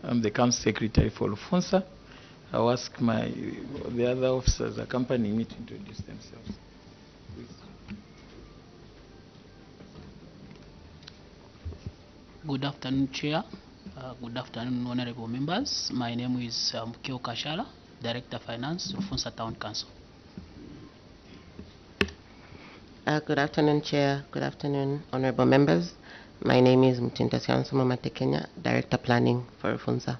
I'm the Council Secretary for Rufunsa. I'll ask the other officers accompanying me to introduce themselves. Please. Good afternoon, Chair. Good afternoon, honorable members. My name is Mukio Kashala, Director of Finance, Rufunsa Town Council. Good afternoon, Chair. Good afternoon, honorable members. My name is Mtinta Siansuma Matekenya, Director Planning for Rufunsa.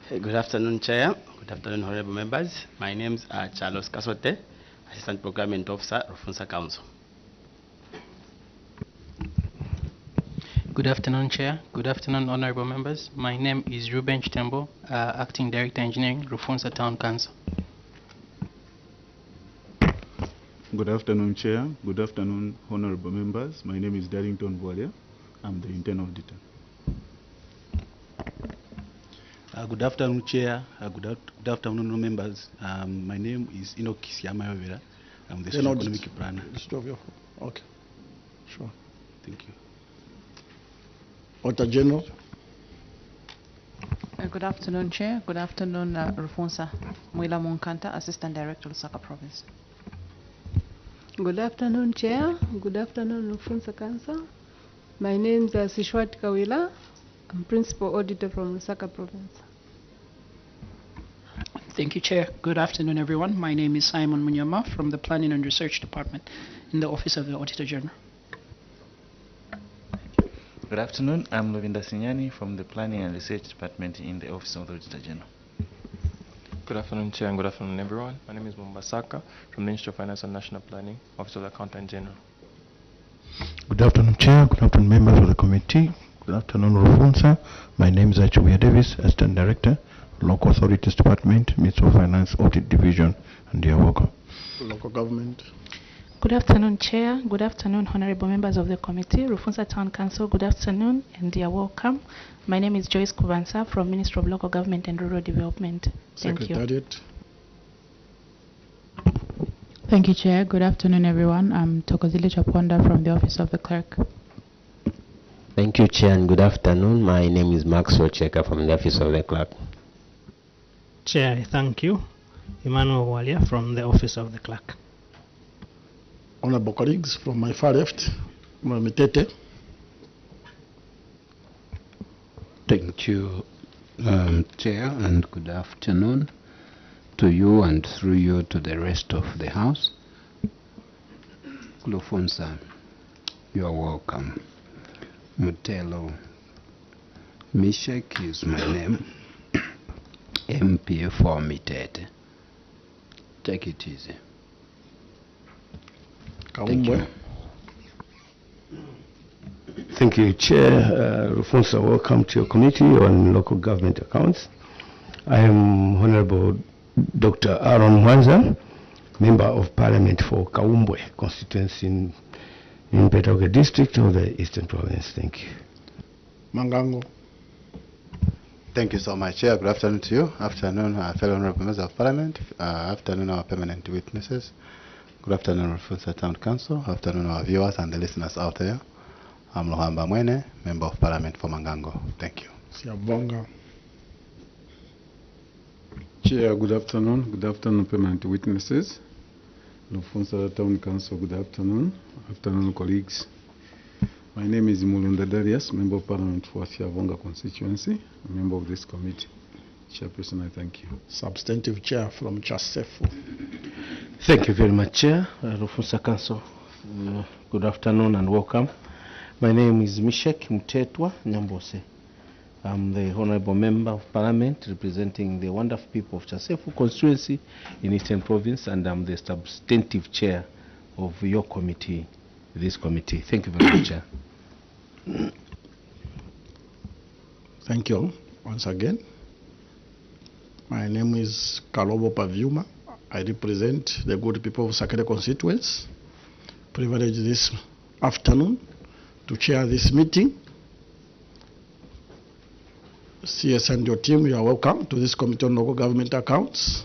Good afternoon, Chair. Good afternoon, honorable members. My name is Charles Kasote, Assistant Procurement Officer, Rufunsa Council. Good afternoon, Chair. Good afternoon, honorable members. My name is Ruben Chitembo, Acting Director Engineering, Rufunsa Town Council. Good afternoon, Chair. Good afternoon, honorable members. My name is Darrington Boalia. I'm the Internal Auditor. Good afternoon, Chair. Good afternoon, members. My name is Enoch Siamayovera. I'm the Economic Planner. Okay, sure. Thank you. Auditor General. Good afternoon, Chair. Good afternoon, Rufunsa. Mwila Munkanta, Assistant Director, Lusaka Province. Good afternoon, Chair. Good afternoon, Rufunsa Council. My name is Sishwat Kawila. I'm Principal Auditor from Lusaka Province. Thank you, Chair. Good afternoon, everyone. My name is Simon Munyama from the Planning and Research Department in the Office of the Auditor General. Good afternoon. I'm Lovinda Sinyani from the Planning and Research Department in the Office of the Auditor General. Good afternoon, Chair, and good afternoon, everyone. My name is Mombasaka from the Ministry of Finance and National Planning, Office of the Accountant General. Good afternoon, Chair. Good afternoon, members of the committee. Good afternoon, Rufunsa. My name is Achubia Davis, Assistant Director, Local Authorities Department, Ministry of Finance Audit Division, and dear welcome. Local government. Good afternoon, Chair. Good afternoon, honorable members of the committee, Rufunsa Town Council. Good afternoon, and dear welcome. My name is Joyce Kuvansa from Ministry of Local Government and Rural Development. Thank Secretariat. You. Thank you, Chair. Good afternoon, everyone. I'm Tokozili Chaponda from the Office of the Clerk. Thank you, Chair, and good afternoon. My name is Maxwell Cheka from the Office of the Clerk. Chair, thank you. Emmanuel Walia from the Office of the Clerk. Honorable colleagues, from my far left, Mitete. Thank you, Chair, and good afternoon to you and through you to the rest of the House. Rufunsa, you are welcome. Mutelo Mishek is my name. MP for Mitete. Take it easy. Thank you. Thank you, Chair. Rufunsa, welcome to your committee on local government accounts. I am Honorable Dr. Aaron Mwanza, Member of Parliament for Kaumbwe constituency in Petoke District of the Eastern Province. Thank you. Mangango. Thank you so much, Chair. Good afternoon to you. Afternoon, fellow honorable members of Parliament. Afternoon, our permanent witnesses. Good afternoon, Rufunsa Town Council. Afternoon, our viewers and the listeners out there. I'm Lohamba Mwene, Member of Parliament for Mangango. Thank you. Siabonga. Chair, good afternoon. Good afternoon, permanent witnesses. Rufunsa Town Council, good afternoon. Afternoon, colleagues. My name is Mulunda Darius, Member of Parliament for Siavonga constituency, a member of this committee. Chairperson, I thank you. Substantive Chair from Chasefu. Thank you very much, Chair. Rufunsa Council. Good afternoon and welcome. My name is Mishek Mtetwa Nyambose. I'm the Honorable Member of Parliament representing the wonderful people of Chasefu constituency in Eastern Province, and I'm the substantive Chair of your committee, this committee. Thank you very much, Chair. Thank you once again. My name is Kalobo Pavyuma. I represent the good people of Sakere constituency. Privileged this afternoon to chair this meeting. CS and your team, you are welcome to this Committee on Local Government Accounts.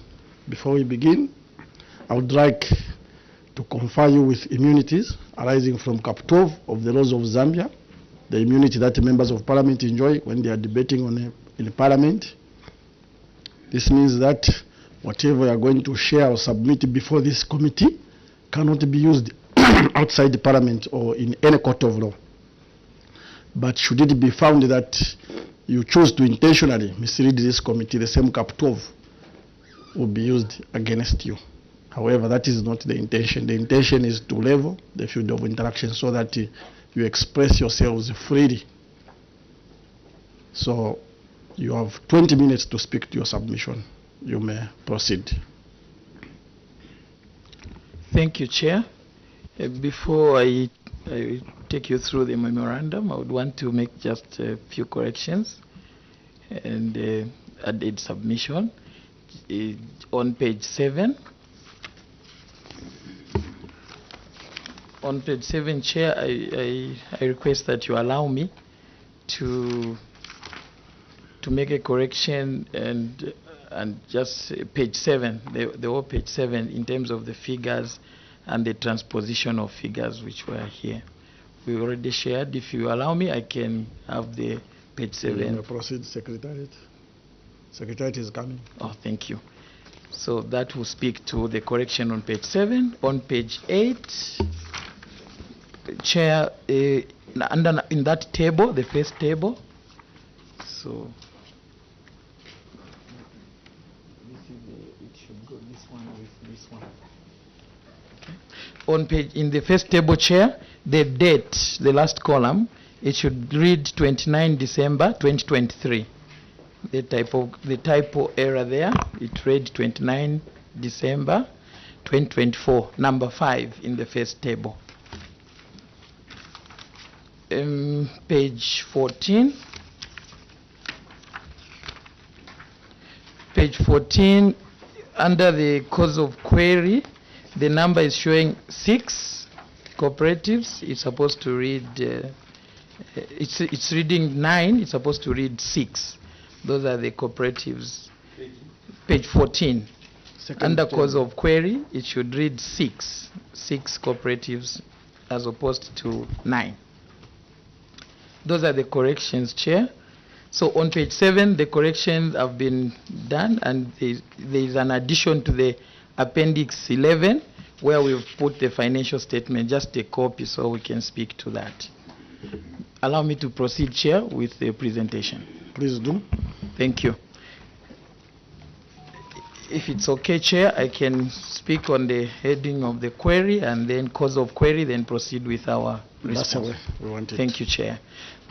Before we begin, I would like to confer you with immunities arising from Cap 12 of the laws of Zambia. the immunity that members of parliament enjoy when they are debating in parliament. This means that whatever you are going to share or submit before this committee cannot be used outside the parliament or in any court of law. But should it be found that you choose to intentionally mislead this committee, the same Cap 12 will be used against you. However, that is not the intention. The intention is to level the field of interaction so that you express yourselves freely. So you have 20 minutes to speak to your submission. You may proceed. Thank you, Chair. Before I take you through the memorandum, I would want to make just a few corrections and added submission. On page 7, Chair, I request that you allow me to make a correction and just page 7, the whole page 7 in terms of the figures and the transposition of figures which were here. We already shared. If you allow me, I can have the page 7. You may proceed, Secretariat. Secretariat is coming. Oh, thank you. So that will speak to the correction on page 7. On page 8, Chair, in that table, the first table, so it should go this one with this one. On page, in the first table, Chair, the date, the last column, it should read 29 December 2023. The typo error there, it read 29 December 2024, number 5 in the first table. Page 14. Page 14, under the cause of query, the number is showing 6 cooperatives. It's supposed to read, it's reading 9, it's supposed to read 6. Those are the cooperatives. Page 14. Under cause of query, it should read 6 cooperatives as opposed to 9. Those are the corrections, Chair. So on page 7, the corrections have been done, and there is an addition to the appendix 11 where we've put the financial statement, just a copy so we can speak to that. Allow me to proceed, Chair, with the presentation. Please do. Thank you. If it's okay, Chair, I can speak on the heading of the query and then cause of query, then proceed with our response. That's the way we want it. Thank you, Chair.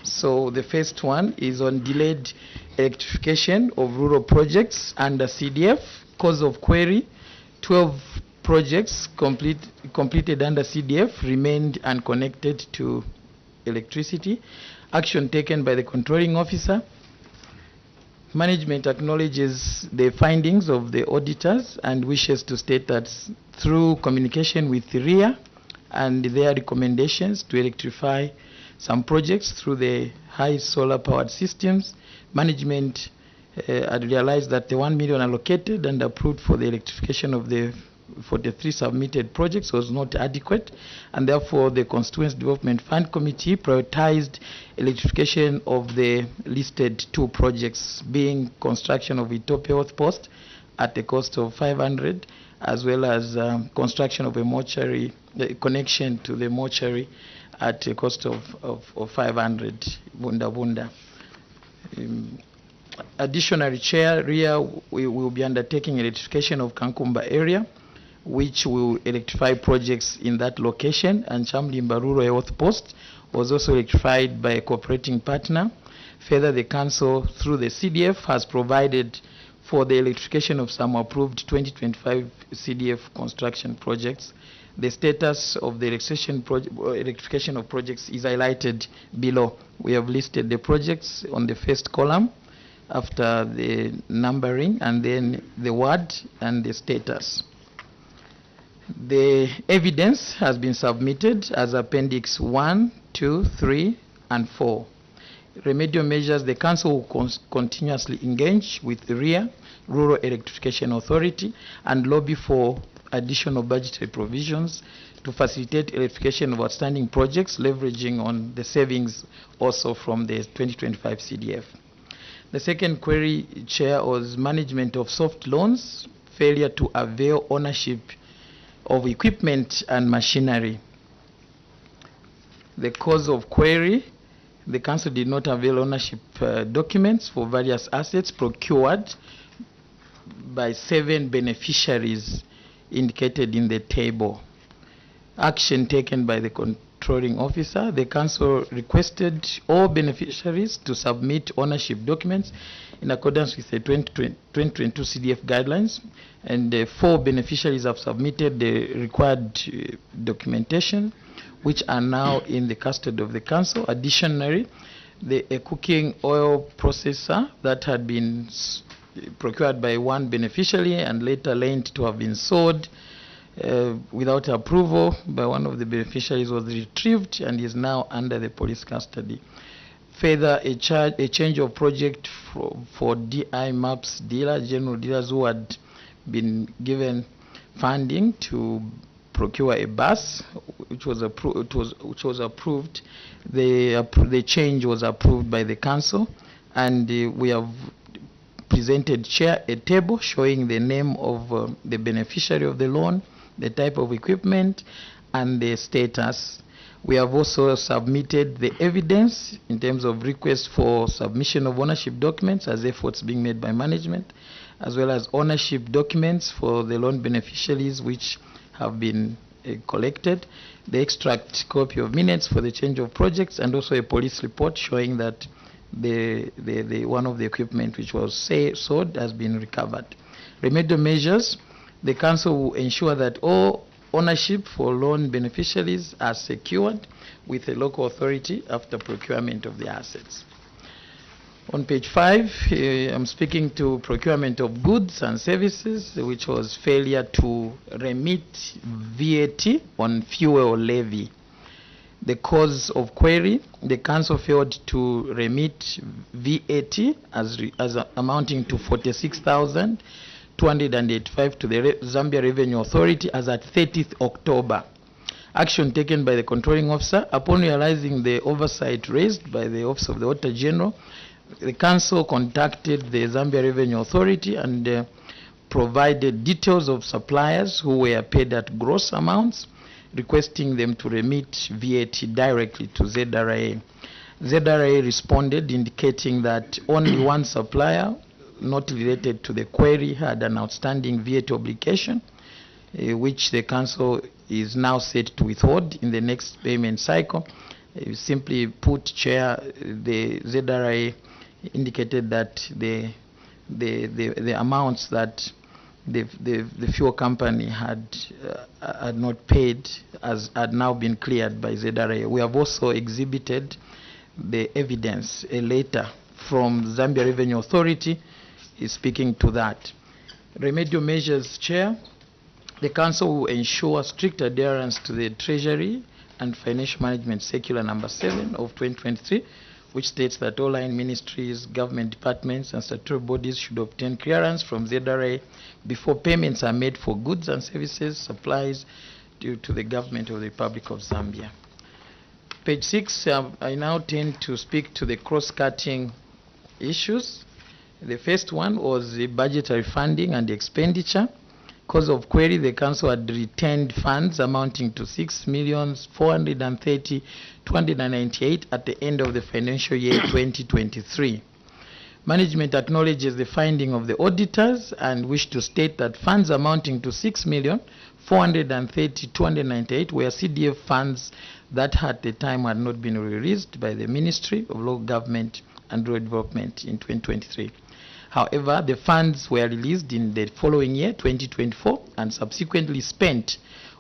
So the first one is on delayed electrification of rural projects under CDF. Cause of query, 12 projects completed under CDF remained unconnected to electricity. Action taken by the controlling officer. Management acknowledges the findings of the auditors and wishes to state that through communication with RIA and their recommendations to electrify some projects through the high solar powered systems, management had realized that the 1 million allocated and approved for the electrification of the 43 submitted projects was not adequate, and therefore the Constituency Development Fund Committee prioritized electrification of the listed 2 projects, being construction of Ethiopia Health Post at the cost of 500, as well as construction of a mortuary, connection to the mortuary at a cost of 500, bunda bunda. Additionally, Chair, RIA will be undertaking electrification of Kankumba area, which will electrify projects in that location, and Chamlimba Rural Health Post was also electrified by a cooperating partner. Further, the Council, through the CDF, has provided for the electrification of some approved 2025 CDF construction projects. The status of the electrification of projects is highlighted below. We have listed the projects on the first column after the numbering, and then the word and the status. The evidence has been submitted as Appendix 1, 2, 3, and 4. Remedial measures, the Council will continuously engage with the RIA, Rural Electrification Authority, and lobby for additional budgetary provisions to facilitate electrification of outstanding projects, leveraging on the savings also from the 2025 CDF. The second query, Chair, was management of soft loans, failure to avail ownership of equipment and machinery. The cause of query, the Council did not avail ownership documents for various assets procured by 7 beneficiaries indicated in the table. Action taken by the controlling officer, the Council requested all beneficiaries to submit ownership documents in accordance with the 2022 CDF guidelines, and 4 beneficiaries have submitted the required documentation, which are now in the custody of the Council. Additionally, a cooking oil processor that had been procured by 1 beneficiary and later learned to have been sold without approval by one of the beneficiaries was retrieved and is now under the police custody. Further, a change of project for DI Maps dealers, general dealers who had been given funding to procure a bus, which was approved. The change was approved by the Council, and we have presented Chair a table showing the name of the beneficiary of the loan, the type of equipment, and the status. We have also submitted the evidence in terms of requests for submission of ownership documents as efforts being made by management, as well as ownership documents for the loan beneficiaries which have been collected, the extract copy of minutes for the change of projects, and also a police report showing that the one of the equipment which was sold has been recovered. Remedial measures, the Council will ensure that all ownership for loan beneficiaries are secured with a local authority after procurement of the assets. On page 5, I'm speaking to procurement of goods and services, which was failure to remit VAT on fuel levy. The cause of query, the Council failed to remit VAT as amounting to 46,285 to the Zambia Revenue Authority as at 30th October. Action taken by the controlling officer upon realizing the oversight raised by the Office of the Auditor General. The Council contacted the Zambia Revenue Authority and provided details of suppliers who were paid at gross amounts, requesting them to remit VAT directly to ZRA. ZRA responded indicating that only 1 supplier not related to the query had an outstanding VAT obligation, which the Council is now set to withhold in the next payment cycle. Simply put, Chair, the ZRA indicated that the amounts that the fuel company had not paid had now been cleared by ZRA. We have also exhibited the evidence, a letter from Zambia Revenue Authority is speaking to that. Remedial measures, Chair, the Council will ensure strict adherence to the Treasury and Financial Management Circular number 7 of 2023, which states that all line ministries, government departments, and statutory bodies should obtain clearance from ZRA before payments are made for goods and services supplies due to the government of the Republic of Zambia. Page 6, I now tend to speak to the cross-cutting issues. The first one was the budgetary funding and expenditure. Cause of query, the Council had retained funds amounting to 6,430,298 at the end of the financial year 2023. Management acknowledges the finding of the auditors and wish to state that funds amounting to 6,430,298 were CDF funds that at the time had not been released by the Ministry of Local Government and Rural Development in 2023. However, the funds were released in the following year, 2024, and subsequently spent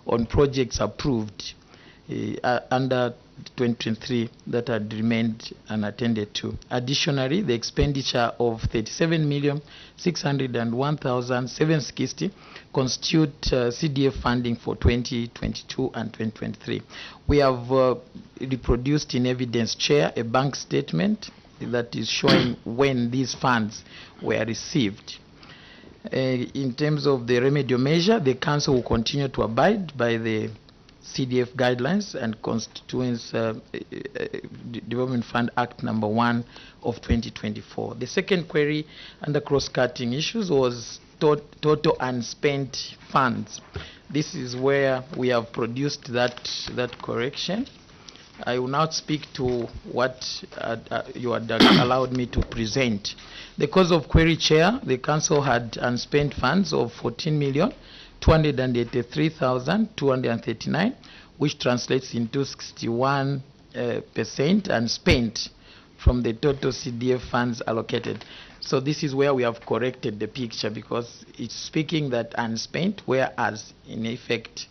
on projects approved under 2023 that had remained unattended to. Additionally, the expenditure of 37,601,760 constitute CDF funding for 2022 and 2023. We have reproduced in evidence, Chair, a bank statement that is showing when these funds were received. In terms of the remedial measure, the Council will continue to abide by the CDF guidelines and Constituents Development Fund Act number 1 of 2024. The second query under cross-cutting issues was total unspent funds. This is where we have produced that correction. I will now speak to what you had allowed me to present. The cause of query, Chair, the Council had unspent funds of 14,283,239, which translates into 61% unspent from the total CDF funds allocated. So this is where we have corrected the picture, because it's speaking that unspent, whereas in effect,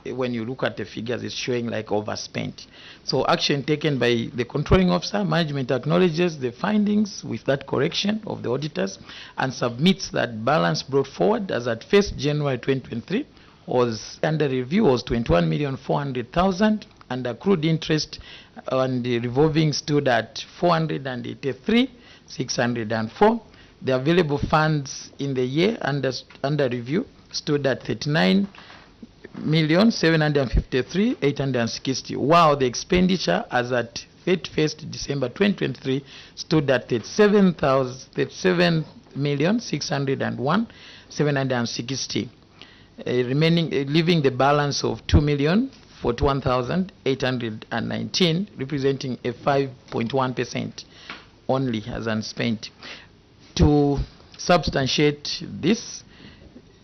when you look at the figures, it's showing like overspent. So action taken by the controlling officer, management acknowledges the findings with that correction of the auditors and submits that balance brought forward as at 1st January 2023 was under review was 21,400,000, and accrued interest on the revolving stood at 483,604. The available funds in the year under review stood at 39,753,860, while the expenditure as at 31st December 2023 stood at 37,601,760, leaving the balance of 2,041,819, representing a 5.1% only as unspent. To substantiate this,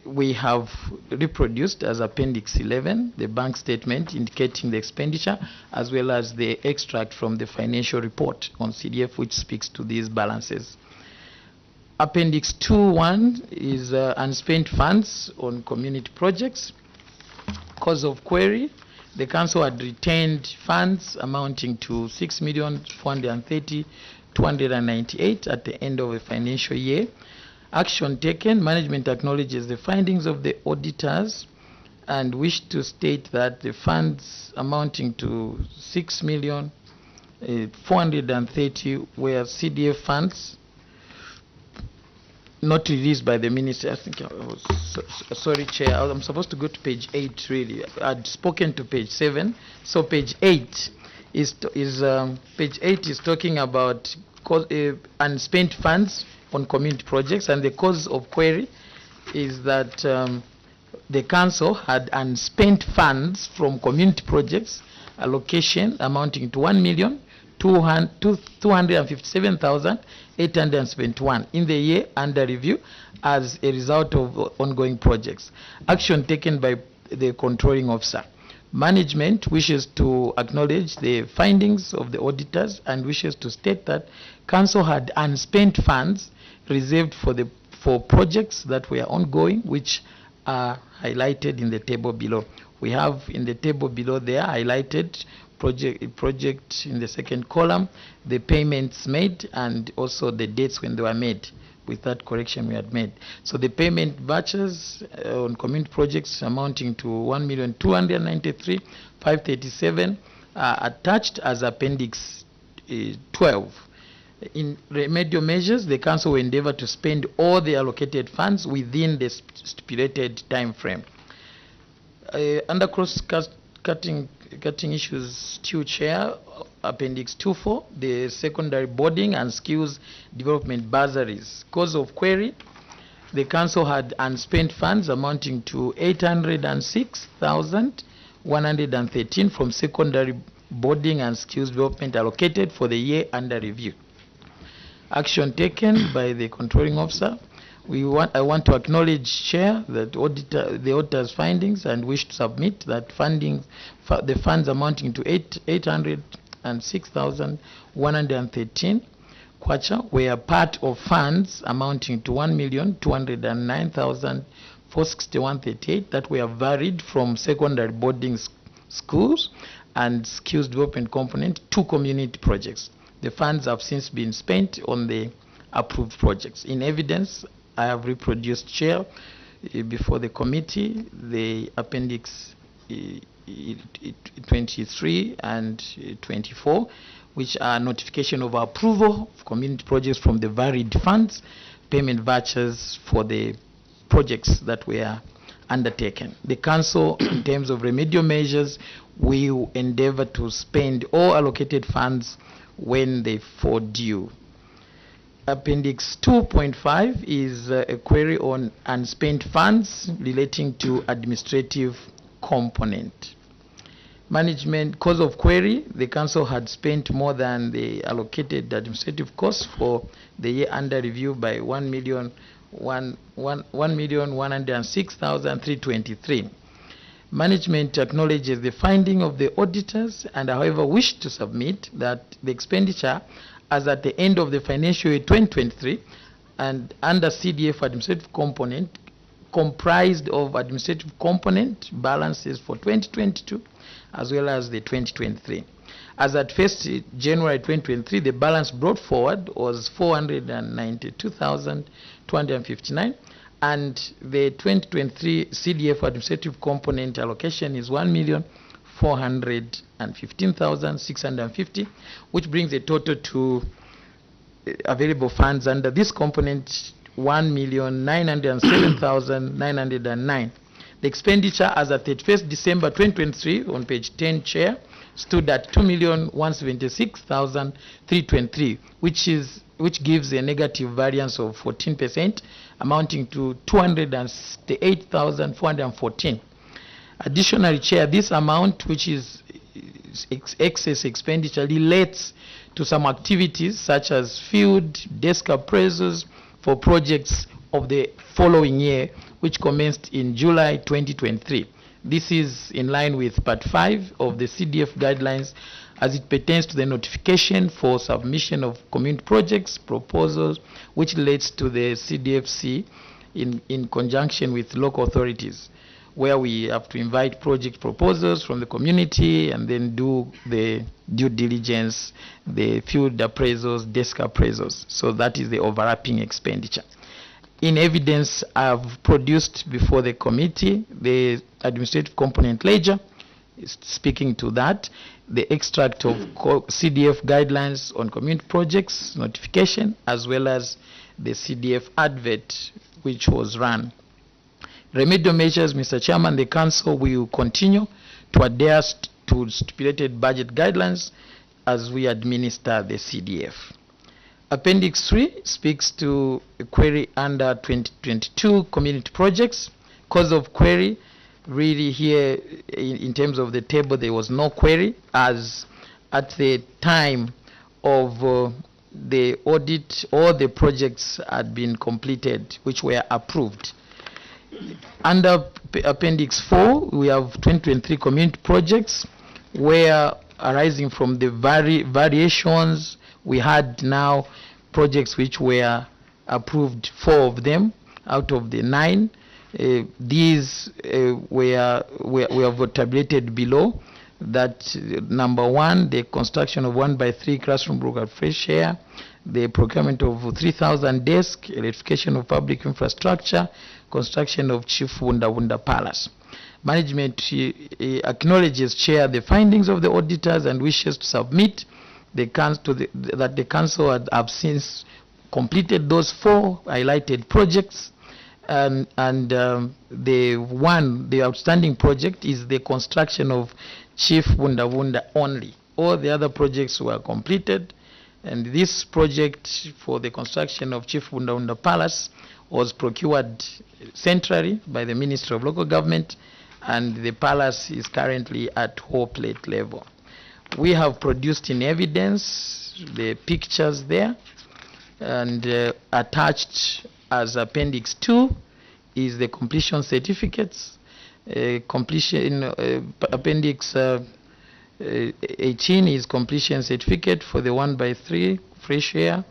we have reproduced as Appendix 11 the bank statement indicating the expenditure, as well as the extract from the financial report on CDF, which speaks to these balances. Appendix 2.1 is unspent funds on community projects. Cause of query, the Council had retained funds amounting to 6,430,298 at the end of the financial year. Action taken, management acknowledges the findings of the auditors and wish to state that the funds amounting to 6,430,000 were CDF funds not released by the minister. I think I was sorry, Chair. I'm supposed to go to page 8. Really, I'd spoken to page 7. So page 8 is talking about unspent funds on community projects, and the cause of query is that the Council had unspent funds from community projects allocation amounting to 1,257,871 in the year under review as a result of ongoing projects. Action taken by the controlling officer. Management wishes to acknowledge the findings of the auditors and wishes to state that Council had unspent funds reserved for projects that were ongoing, which are highlighted in the table below. We have in the table below there highlighted project in the second column, the payments made, and also the dates when they were made, with that correction we had made. So the payment vouchers on community projects amounting to 1,293,537 are attached as Appendix 12. In remedial measures, the Council will endeavor to spend all the allocated funds within the stipulated time frame. Under cross-cutting issues, Chair, Appendix 2.4, the secondary boarding and skills development bursaries. Cause of query, the Council had unspent funds amounting to 806,113 from secondary boarding and skills development allocated for the year under review. Action taken by the controlling officer. I want to acknowledge, Chair, that the auditor's findings and wish to submit that the funds amounting to 806,113 kwacha were part of funds amounting to 1,209,461.38 that were varied from secondary boarding schools and skills development component to community projects. The funds have since been spent on the approved projects. In evidence, I have reproduced, Chair, before the committee, the Appendix 23 and 24, which are notification of approval of community projects from the varied funds, payment vouchers for the projects that were undertaken. The council, in terms of remedial measures, will endeavor to spend all allocated funds when they fall due. Appendix 2.5 is a query on unspent funds relating to administrative component. Management, cause of query, the council had spent more than the allocated administrative costs for the year under review by 1,106,323. Management acknowledges the finding of the auditors and however wish to submit that the expenditure as at the end of the financial year 2023 and under CDF administrative component comprised of administrative component balances for 2022 as well as the 2023. As at 1st January 2023, the balance brought forward was 492,259, and the 2023 CDF administrative component allocation is 1,415,650, which brings the total to available funds under this component 1,907,909. The expenditure as at 31st December 2023 on page 10, Chair, stood at 2,176,323, which gives a negative variance of 14%, amounting to 268,414. Additionally, Chair, this amount, which is excess expenditure, relates to some activities such as field desk appraisals for projects of the following year, which commenced in July 2023. This is in line with Part 5 of the CDF guidelines as it pertains to the notification for submission of community projects proposals, which relates to the CDFC in conjunction with local authorities, where we have to invite project proposals from the community and then do the due diligence, the field appraisals, desk appraisals. So that is the overlapping expenditure. In evidence, I've produced before the committee the administrative component ledger, speaking to that, the extract of CDF guidelines on community projects notification, as well as the CDF advert which was run. Remedial measures, Mr. Chairman, the council will continue to adhere to stipulated budget guidelines as we administer the CDF. Appendix 3 speaks to a query under 2022 community projects. Cause of query, really here in terms of the table, there was no query, as at the time of the audit, all the projects had been completed which were approved. Under Appendix 4, we have 2023 community projects where, arising from the variations, we had now projects which were approved, 4 of them out of the 9. These we have tabulated below. That number 1, the construction of 1x3 classroom block at fresh air, the procurement of 3,000 desks, electrification of public infrastructure, construction of Chief Wunda Palace. Management acknowledges, Chair, the findings of the auditors and wishes to submit that the council have since completed those 4 highlighted projects, and the outstanding project is the construction of Chief Wunda only. All the other projects were completed, and this project for the construction of Chief Wunda Palace was procured centrally by the Ministry of Local Government, and the palace is currently at whole plate level. We have produced in evidence the pictures there, and attached as Appendix 2 is the completion certificates. Appendix 18 is completion certificate for the 1x3 fresh air,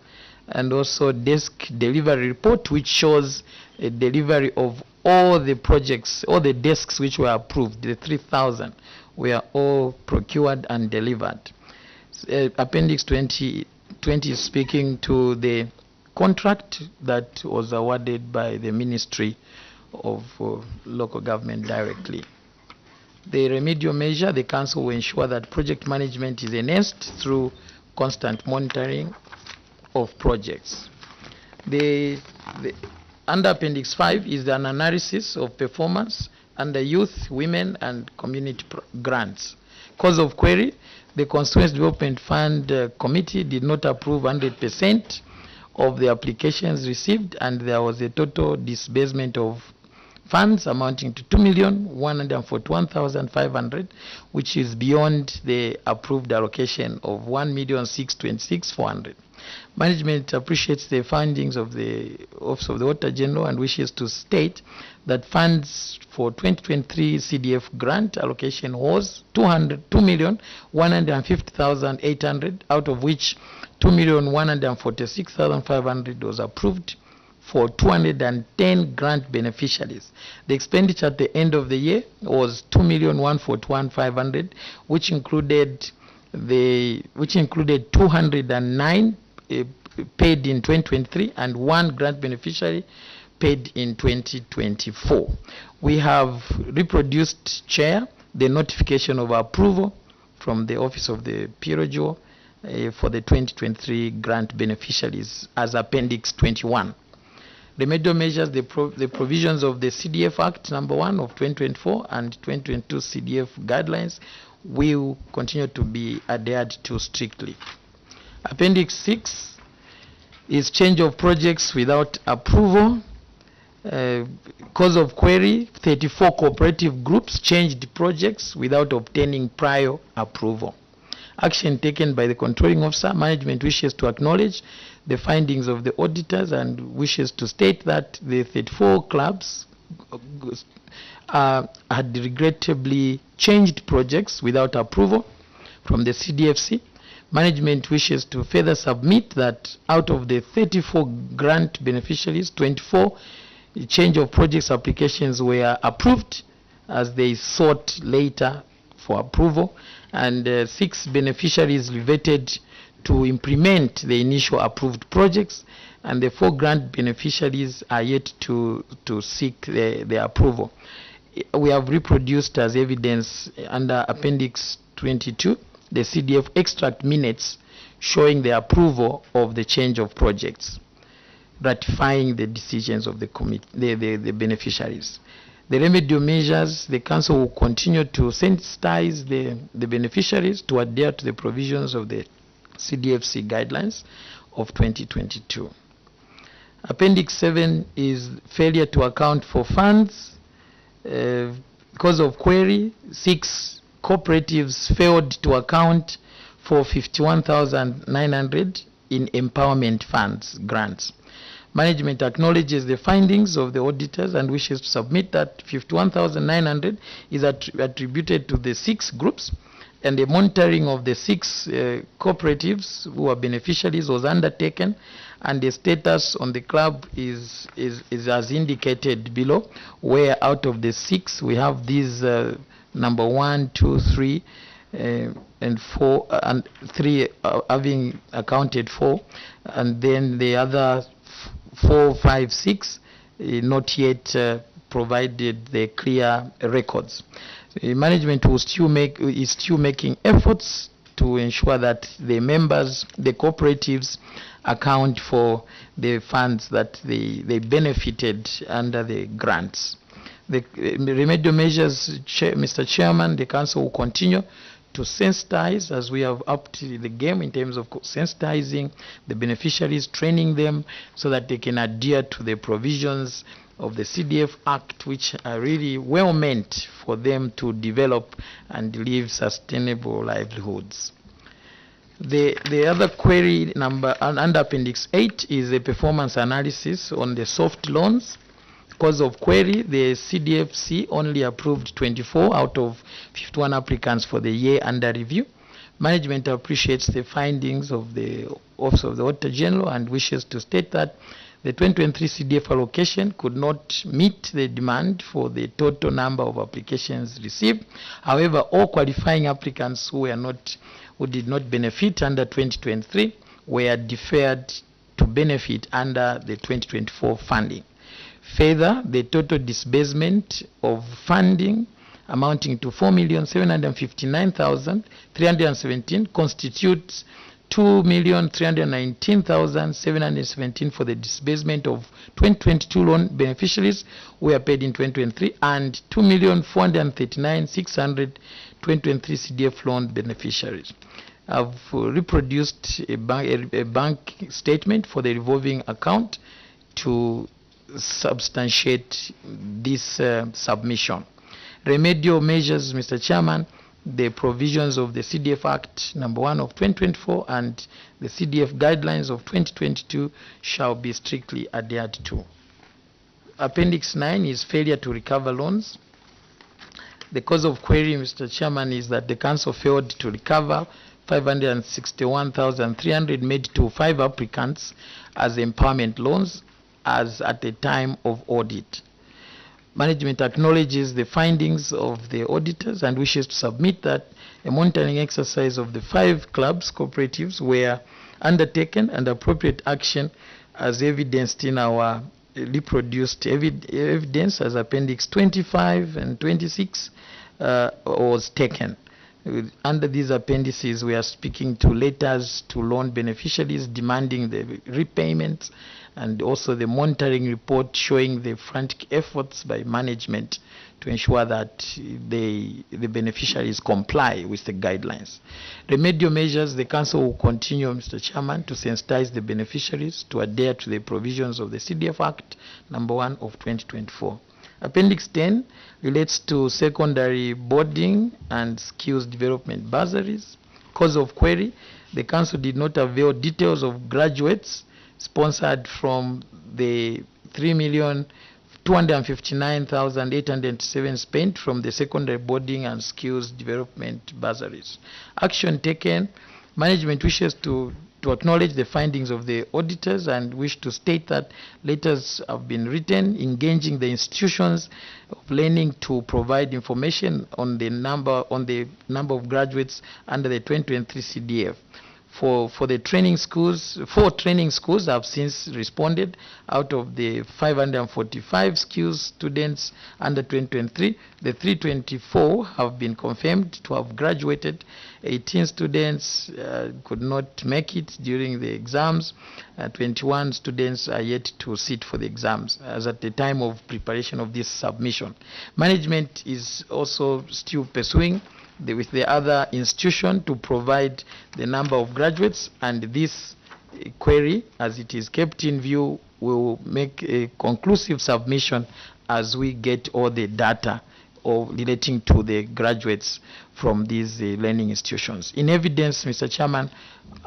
and also desk delivery report, which shows a delivery of all the projects, all the desks which were approved, the 3,000 were all procured and delivered. Appendix 20 is speaking to the contract that was awarded by the Ministry of Local Government directly. The remedial measure, the council will ensure that project management is enhanced through constant monitoring of projects. Under Appendix 5 is an analysis of performance under youth, women, and community grants. Cause of query, the Constituency Development Fund Committee did not approve 100% of the applications received, and there was a total disbursement of funds amounting to 2,141,500, which is beyond the approved allocation of 1,626,400. Management appreciates the findings of the Office of the Auditor General and wishes to state that funds for 2023 CDF grant allocation was 2,150,800, out of which 2,146,500 was approved for 210 grant beneficiaries. The expenditure at the end of the year was 2,141,500, which included 209 paid in 2023 and 1 grant beneficiary paid in 2024. We have reproduced, Chair, the notification of approval from the Office of the PROJO for the 2023 grant beneficiaries as Appendix 21. Remedial measures, the provisions of the CDF Act number 1 of 2024 and 2022 CDF guidelines will continue to be adhered to strictly. Appendix 6 is change of projects without approval. Cause of query, 34 cooperative groups changed projects without obtaining prior approval. Action taken by the controlling officer. Management wishes to acknowledge the findings of the auditors and wishes to state that the 34 clubs had regrettably changed projects without approval from the CDFC. Management wishes to further submit that out of the 34 grant beneficiaries, 24 change of projects applications were approved as they sought later for approval, and 6 beneficiaries reverted to implement the initial approved projects, and the 4 grant beneficiaries are yet to seek the approval. We have reproduced as evidence under Appendix 22 the CDF extract minutes showing the approval of the change of projects, ratifying the decisions of the beneficiaries. The remedial measures, the Council will continue to sensitize the beneficiaries to adhere to the provisions of the CDFC guidelines of 2022. Appendix 7 is failure to account for funds. Cause of query, 6 cooperatives failed to account for 51,900 in empowerment funds grants. Management acknowledges the findings of the auditors and wishes to submit that 51,900 is attributed to the 6 groups, and the monitoring of the 6 cooperatives who are beneficiaries was undertaken, and the status on the club is as indicated below, where out of the 6 we have these number 1, 2, 3 and 4 and 3 having accounted for, and then the other 4, 5, 6 not yet provided the clear records. Management will is still making efforts to ensure that the members, the cooperatives, account for the funds that they benefited under the grants. The remedial measures, Mr. Chairman, the Council will continue to sensitize, as we have upped the game in terms of sensitizing the beneficiaries, training them so that they can adhere to the provisions of the CDF Act, which are really well meant for them to develop and live sustainable livelihoods. The other query number under Appendix 8 is a performance analysis on the soft loans. Cause of query, the CDFC only approved 24 out of 51 applicants for the year under review. Management appreciates the findings of the Office of the Auditor General and wishes to state that the 2023 CDF allocation could not meet the demand for the total number of applications received. However, all qualifying applicants who did not benefit under 2023 were deferred to benefit under the 2024 funding. Further, the total disbursement of funding amounting to 4,759,317 constitutes 2,319,717 for the disbursement of 2022 loan beneficiaries were paid in 2023, and 2,439,600 2023 CDF loan beneficiaries. I've reproduced a bank statement for the revolving account to substantiate this submission. Remedial measures, Mr. Chairman, the provisions of the CDF Act number 1 of 2024 and the CDF guidelines of 2022 shall be strictly adhered to. Appendix 9 is failure to recover loans. The cause of query, Mr. Chairman, is that the Council failed to recover 561,300 made to 5 applicants as empowerment loans as at the time of audit. Management acknowledges the findings of the auditors and wishes to submit that a monitoring exercise of the 5 clubs cooperatives were undertaken and appropriate action as evidenced in our reproduced evidence as Appendix 25 and 26 was taken. Under these appendices, we are speaking to letters to loan beneficiaries demanding the repayments, and also the monitoring report showing the frantic efforts by management to ensure that the beneficiaries comply with the guidelines. Remedial measures, the Council will continue, Mr. Chairman, to sensitize the beneficiaries to adhere to the provisions of the CDF Act number 1 of 2024. Appendix 10 relates to secondary boarding and skills development bursaries. Cause of query, the Council did not avail details of graduates sponsored from the 3,259,807 spent from the secondary boarding and skills development bursaries. Action taken, management wishes to acknowledge the findings of the auditors and wish to state that letters have been written engaging the institutions of learning to provide information on the number of graduates under the 2023 CDF. For the training schools, 4 training schools have since responded. Out of the 545 skills students under 2023, the 324 have been confirmed to have graduated. 18 students could not make it during the exams. 21 students are yet to sit for the exams as at the time of preparation of this submission. Management is also still pursuing with the other institution to provide the number of graduates, and this query, as it is kept in view, will make a conclusive submission as we get all the data relating to the graduates from these learning institutions. In evidence, Mr. Chairman,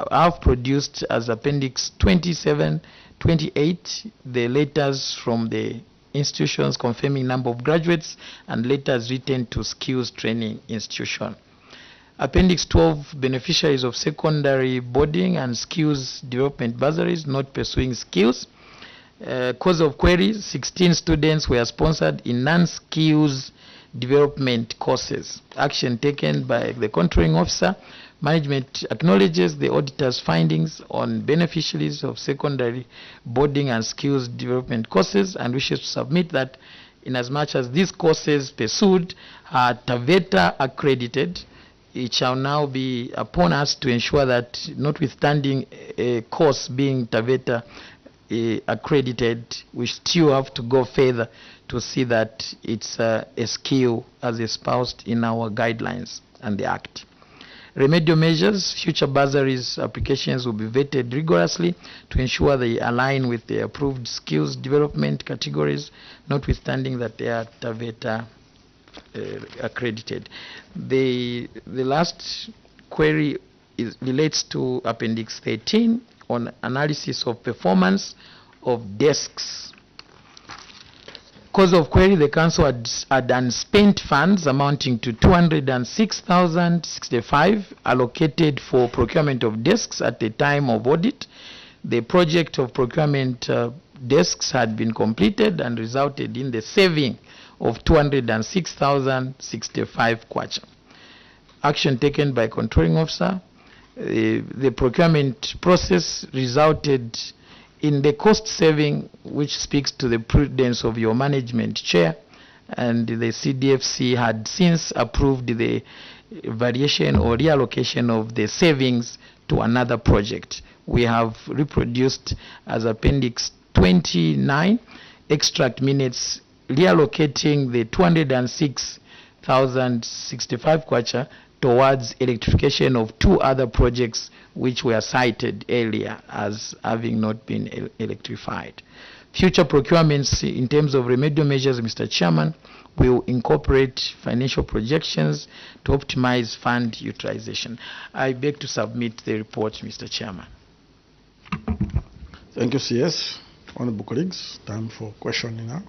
I have produced as Appendix 27, 28, the letters from the institutions confirming number of graduates and letters written to skills training institution. Appendix 12, beneficiaries of secondary boarding and skills development bursaries not pursuing skills. Cause of query, 16 students were sponsored in non-skills development courses. Action taken by the controlling officer. Management acknowledges the auditor's findings on beneficiaries of secondary boarding and skills development courses and wishes to submit that in as much as these courses pursued are TAVETA accredited, it shall now be upon us to ensure that, notwithstanding a course being TAVETA accredited, we still have to go further to see that it's a skill as espoused in our guidelines and the Act. Remedial measures, future bursaries applications will be vetted rigorously to ensure they align with the approved skills development categories, notwithstanding that they are TAVETA accredited. The last query relates to Appendix 13 on analysis of performance of desks. Cause of query, the Council had unspent funds amounting to 206,065 allocated for procurement of desks at the time of audit. The project of procurement desks had been completed and resulted in the saving of 206,065 kwacha. Action taken by controlling officer. The procurement process resulted in the cost saving, which speaks to the prudence of your management, Chair, and the CDFC had since approved the variation or reallocation of the savings to another project. We have reproduced as Appendix 29 extract minutes reallocating the 206,065 kwacha towards electrification of 2 other projects which were cited earlier as having not been electrified. Future procurements in terms of remedial measures, Mr. Chairman, will incorporate financial projections to optimize fund utilization. I beg to submit the report, Mr. Chairman. Thank you, CS. Honorable colleagues, time for questioning now.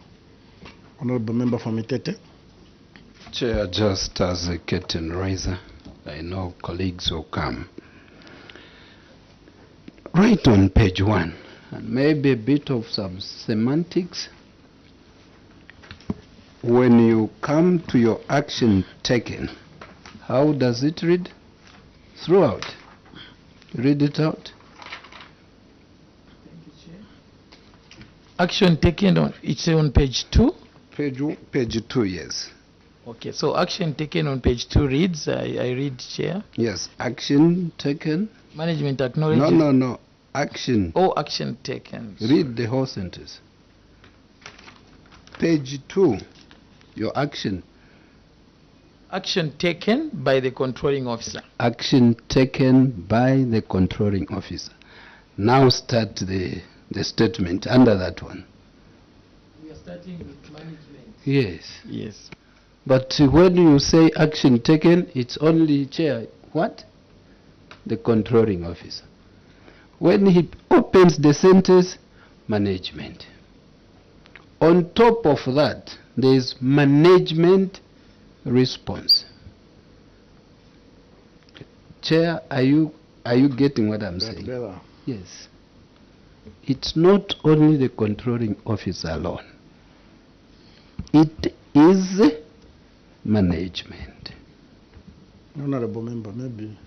Honorable Member from Itete. Chair, just as a curtain raiser, I know colleagues will come. Right on page 1, and maybe a bit of some semantics. When you come to your action taken, how does it read? Throughout. Read it out. Action taken on, it's on page 2? Page 2, yes. Okay, so action taken on page 2 reads, I read, Chair. Yes, action taken. Management acknowledges. No. Action. Oh, action taken. Read the whole sentence. Page 2, your action. Action taken by the controlling officer. Action taken by the controlling officer. Now start the statement under that one. We are starting with management. Yes. Yes. But when you say action taken, it's only chair. What? The controlling officer. When he opens the sentence, management. On top of that, there is management response. Chair, are you getting what I'm saying? Better. Yes. It's not only the controlling officer alone. It is management. Honorable Member, maybe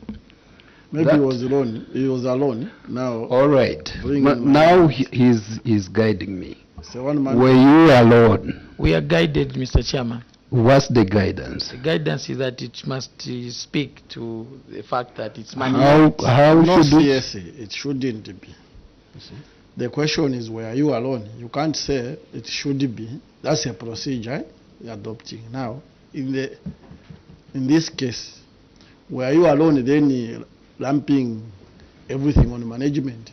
he was alone. He was alone. Now. All right. Now he's guiding me. So one man. Were you alone? We are guided, Mr. Chairman. What's the guidance? The guidance is that it must speak to the fact that it's management. How should it shouldn't be. You see? The question is, were you alone? You can't say it should be. That's a procedure you're adopting. Now, in this case, were you alone, then lumping everything on management?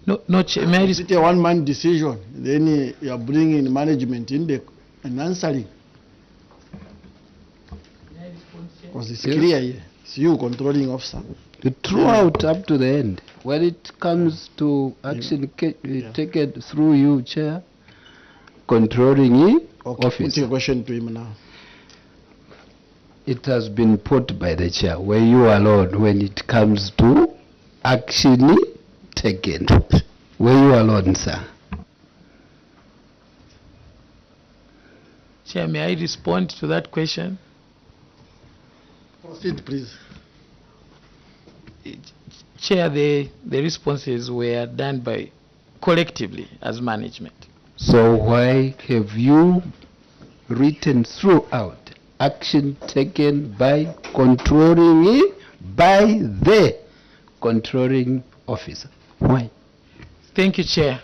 No, Chair. Is it a one-man decision? Then you are bringing management in and answering. Because it's clear here. It's you controlling officer. Throughout up to the end. When it comes to action taken through you, Chair, controlling officer. Put your question to him now. It has been put by the chair. Were you alone when it comes to action taken? Were you alone, sir? Chair, may I respond to that question? Proceed, please. Chair, the responses were done by collectively as management. So why have you written throughout action taken by controlling by the controlling officer? Why? Thank you, Chair.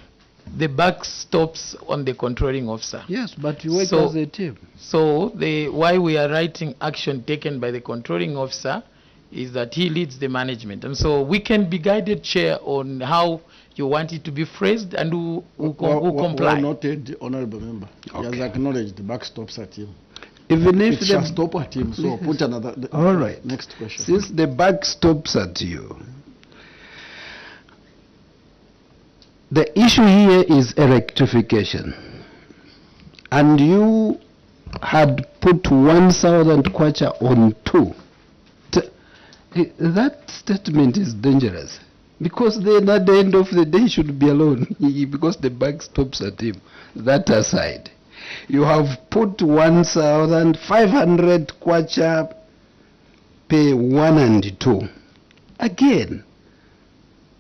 The buck stops on the controlling officer. Yes, but you work as a team. So why we are writing action taken by the controlling officer is that he leads the management. And so we can be guided, Chair, on how you want it to be phrased and who comply. Well noted, Honorable Member. Okay. He has acknowledged the buck stops at him. Even if it shall stop at him, so put another. All right. Next question. Since the buck stops at you, the issue here is a rectification. And you had put 1,000 kwacha on 2. That statement is dangerous. Because then at the end of the day, he should be alone. Because the buck stops at him. That aside, you have put 1,500 kwacha pay 1 and 2. Again,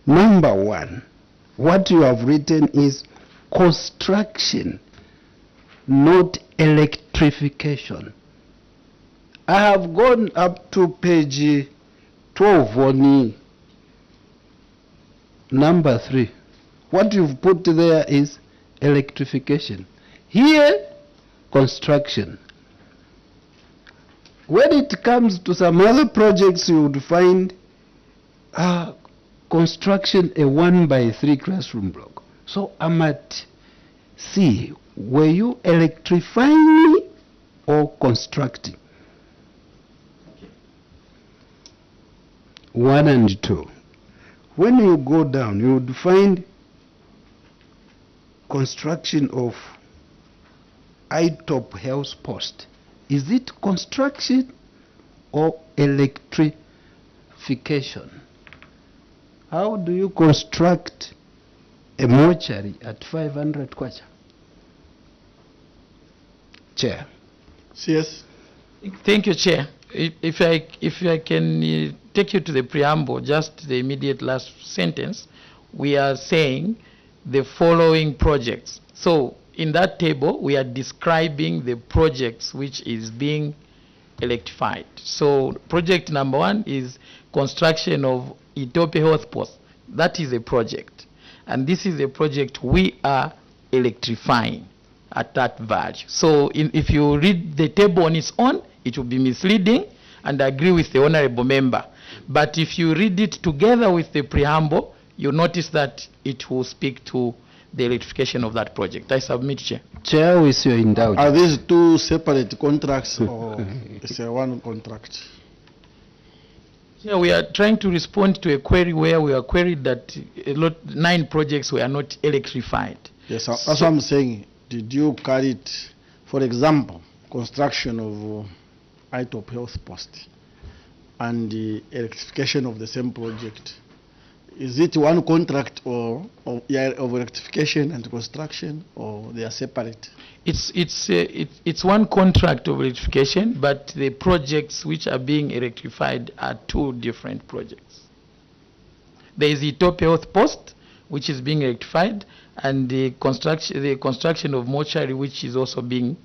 number 1, what you have written is construction, not electrification. I have gone up to page 12 on number 3. What you've put there is electrification. Here, construction. When it comes to some other projects, you would find construction a 1x3 classroom block. So I'm at C. Were you electrifying or constructing? 1 and 2. When you go down, you would find construction of ITOP health post. Is it construction or electrification? How do you construct a mortuary at 500 kwacha? Chair. Yes. Thank you, Chair. If I can take you to the preamble, just the immediate last sentence, we are saying the following projects. So in that table, we are describing the projects which is being electrified. So project number 1 is construction of Ethiopia Health Post. That is a project. And this is a project we are electrifying at that value. So if you read the table on its own, it will be misleading, and I agree with the honorable member. But if you read it together with the preamble, you notice that it will speak to the electrification of that project. I submit, Chair. Chair, with your indulgence. Are these two separate contracts or is it one contract? Yeah, we are trying to respond to a query where we are queried that 9 projects were not electrified. Yes, that's what I'm saying. Did you carry it, for example, construction of ITOP health post and the electrification of the same project? Is it one contract of electrification and construction, or they are separate? It's one contract of electrification, but the projects which are being electrified are 2 different projects. There is Ethiopia Health Post, which is being electrified, and the construction of mortuary, which is also being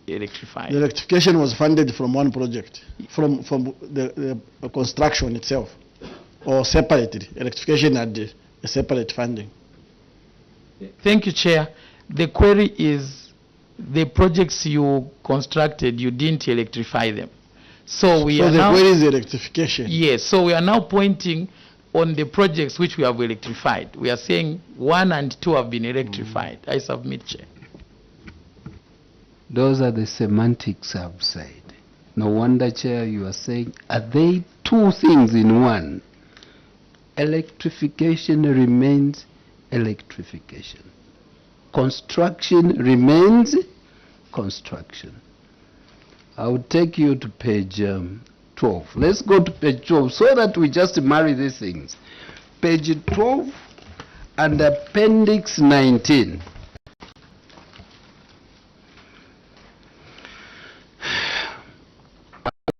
electrified. The electrification was funded from one project, from the construction itself, or separated. Electrification had a separate funding. Thank you, Chair. The query is the projects you constructed, you didn't electrify them. So we are the now, query is electrification. Yes, so we are now pointing on the projects which we have electrified. We are saying 1 and 2 have been electrified. I submit, Chair. Those are the semantics I've said. No wonder, Chair, you are saying, are they 2 things in one? Electrification remains electrification. Construction remains construction. I will take you to page 12. Let's go to page 12 so that we just marry these things. Page 12 and appendix 19.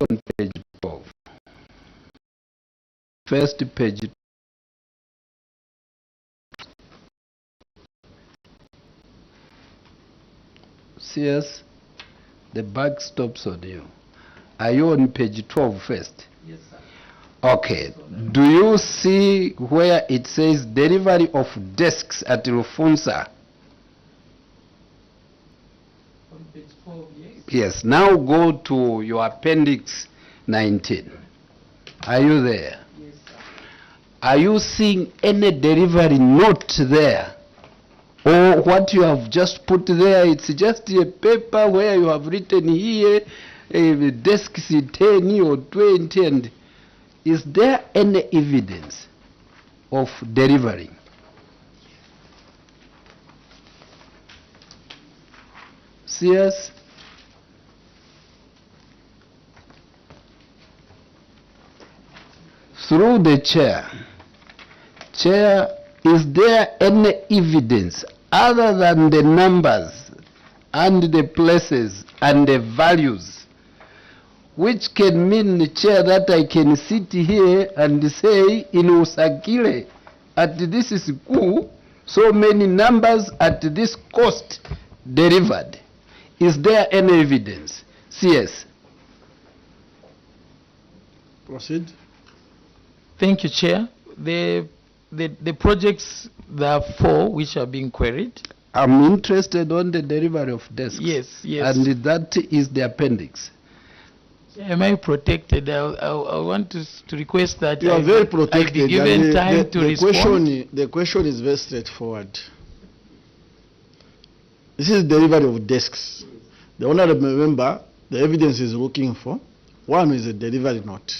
On page 12. First page. Yes, the bag stops on you. Are you on page 12 first? Yes, sir. Okay. Do you see where it says delivery of desks at Rufunsa? On page 12, yes. Yes. Now go to your appendix 19. Are you there? Yes, sir. Are you seeing any delivery note there? Or what you have just put there, it's just a paper where you have written here, desks 10 or 20, and is there any evidence of delivering? Serious? Through the chair. Chair, is there any evidence other than the numbers and the places and the values, which can mean, the Chair, that I can sit here and say in Usagile at this school, so many numbers at this cost delivered? Is there any evidence? CS. Proceed. Thank you, Chair. The projects, there are 4 which are being queried. I'm interested on the delivery of desks. Yes, yes. And that is the appendix. Am I protected? I want to request that You are very protected. I be given time to respond. The question is very straightforward. This is delivery of desks. The honorable member, the evidence is looking for, one is a delivery note.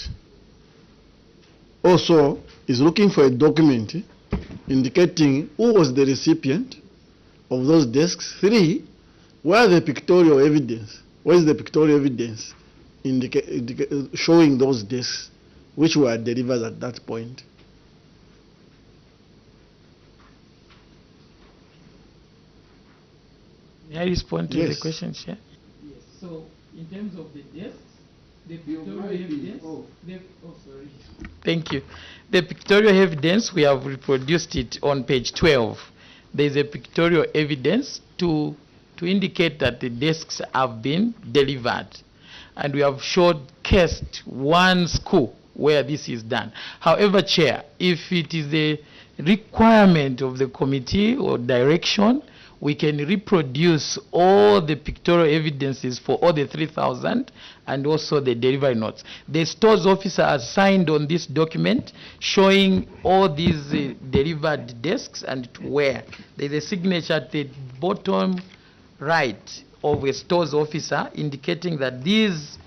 Also, is looking for a document indicating who was the recipient of those desks. 3, where the pictorial evidence, where is the pictorial evidence showing those desks which were delivered at that point. May I respond to Yes. the question, Chair? Yes. So, in terms of the desks, the pictorial evidence. Sorry. Thank you. The pictorial evidence, we have reproduced it on page 12. There is a pictorial evidence to indicate that the desks have been delivered. And we have showcased 1 school where this is done. However, Chair, if it is a requirement of the committee or direction, we can reproduce all the pictorial evidences for all the 3,000 and also the delivery notes. The stores officer has signed on this document showing all these delivered desks and where. There's a signature at the bottom right of a stores officer indicating that these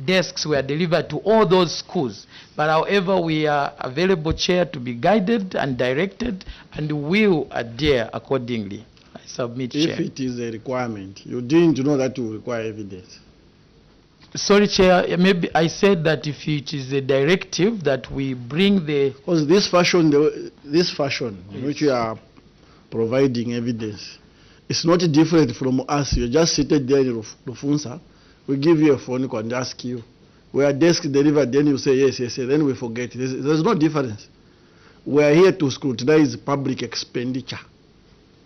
desks were delivered to all those schools. But however, we are available, Chair, to be guided and directed, and will adhere accordingly. I submit, Chair. If it is a requirement, you didn't know that you require evidence. Sorry, Chair, maybe I said that if it is a directive that we bring the... Because this fashion in which you are providing evidence, it's not different from us. You're just seated there in Rufunsa. We give you a phone call and ask you, we are desk delivered, then you say yes, yes, yes, then we forget. There's no difference. We are here to scrutinize public expenditure.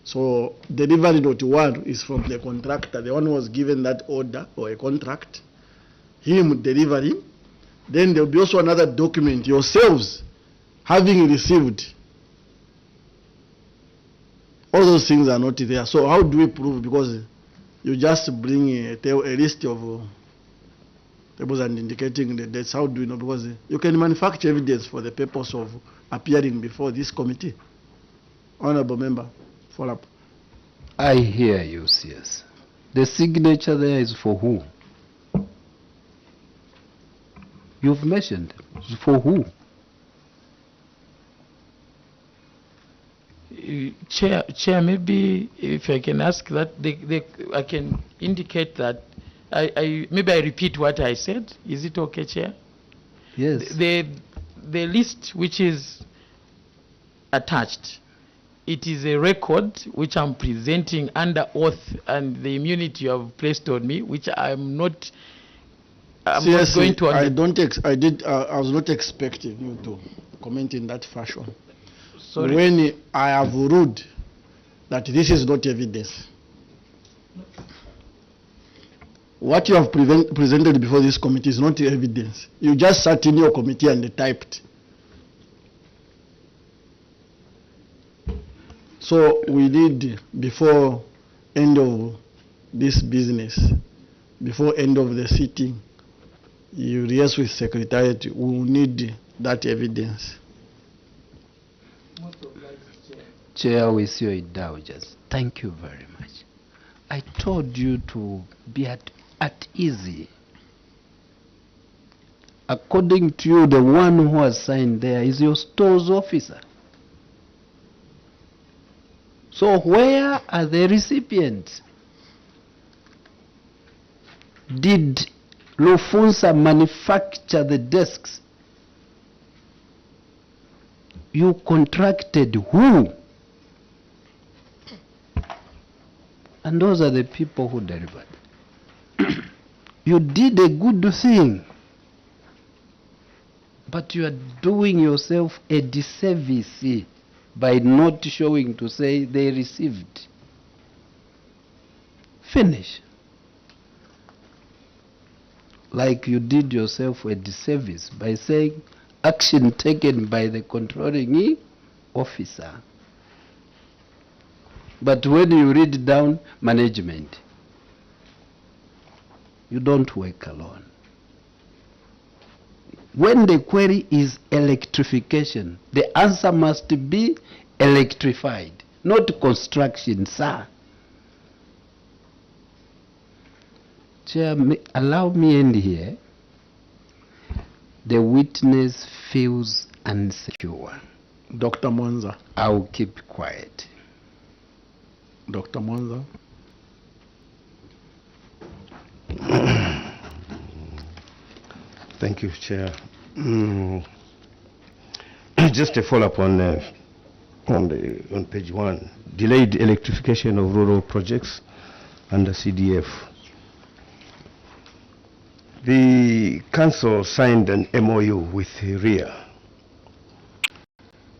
So delivery note 1 is from the contractor, the one who was given that order or a contract, him delivering. Then there will be also another document, yourselves having received. All those things are not there. So how do we prove? Because you just bring a list of tables and indicating the dates. How do you know? Because you can manufacture evidence for the purpose of appearing before this committee. Honorable member, follow up. I hear you, CS. The signature there is for who? You've mentioned for who? Chair, maybe if I can ask that, I can indicate that, maybe I repeat what I said. Is it okay, Chair? Yes. The list which is attached, it is a record which I'm presenting under oath and the immunity you have placed on me, which I'm not going to... I was not expecting you to comment in that fashion. Sorry. When I have ruled that this is not evidence, what you have presented before this committee is not evidence. You just sat in your committee and typed. So we need, before end of this business, before end of the sitting, you liaise with Secretariat, we will need that evidence. Chair, with your indulgence, thank you very much. I told you to be at ease. According to you, the one who has signed there is your stores officer. So where are the recipients? Did Rufunsa manufacture the desks? You contracted who? And those are the people who delivered. You did a good thing, but you are doing yourself a disservice by not showing to say they received. Finish. Like you did yourself a disservice by saying, action taken by the controlling officer. But when you read down management, you don't work alone. When the query is electrification, the answer must be electrified, not construction, sir. Chair, allow me end here. The witness feels unsecure. Dr. Mwanza. I will keep quiet. Dr. Mwanza. Thank you, Chair. Just a follow-up on page 1, delayed electrification of rural projects under CDF. The council signed an MOU with RIA,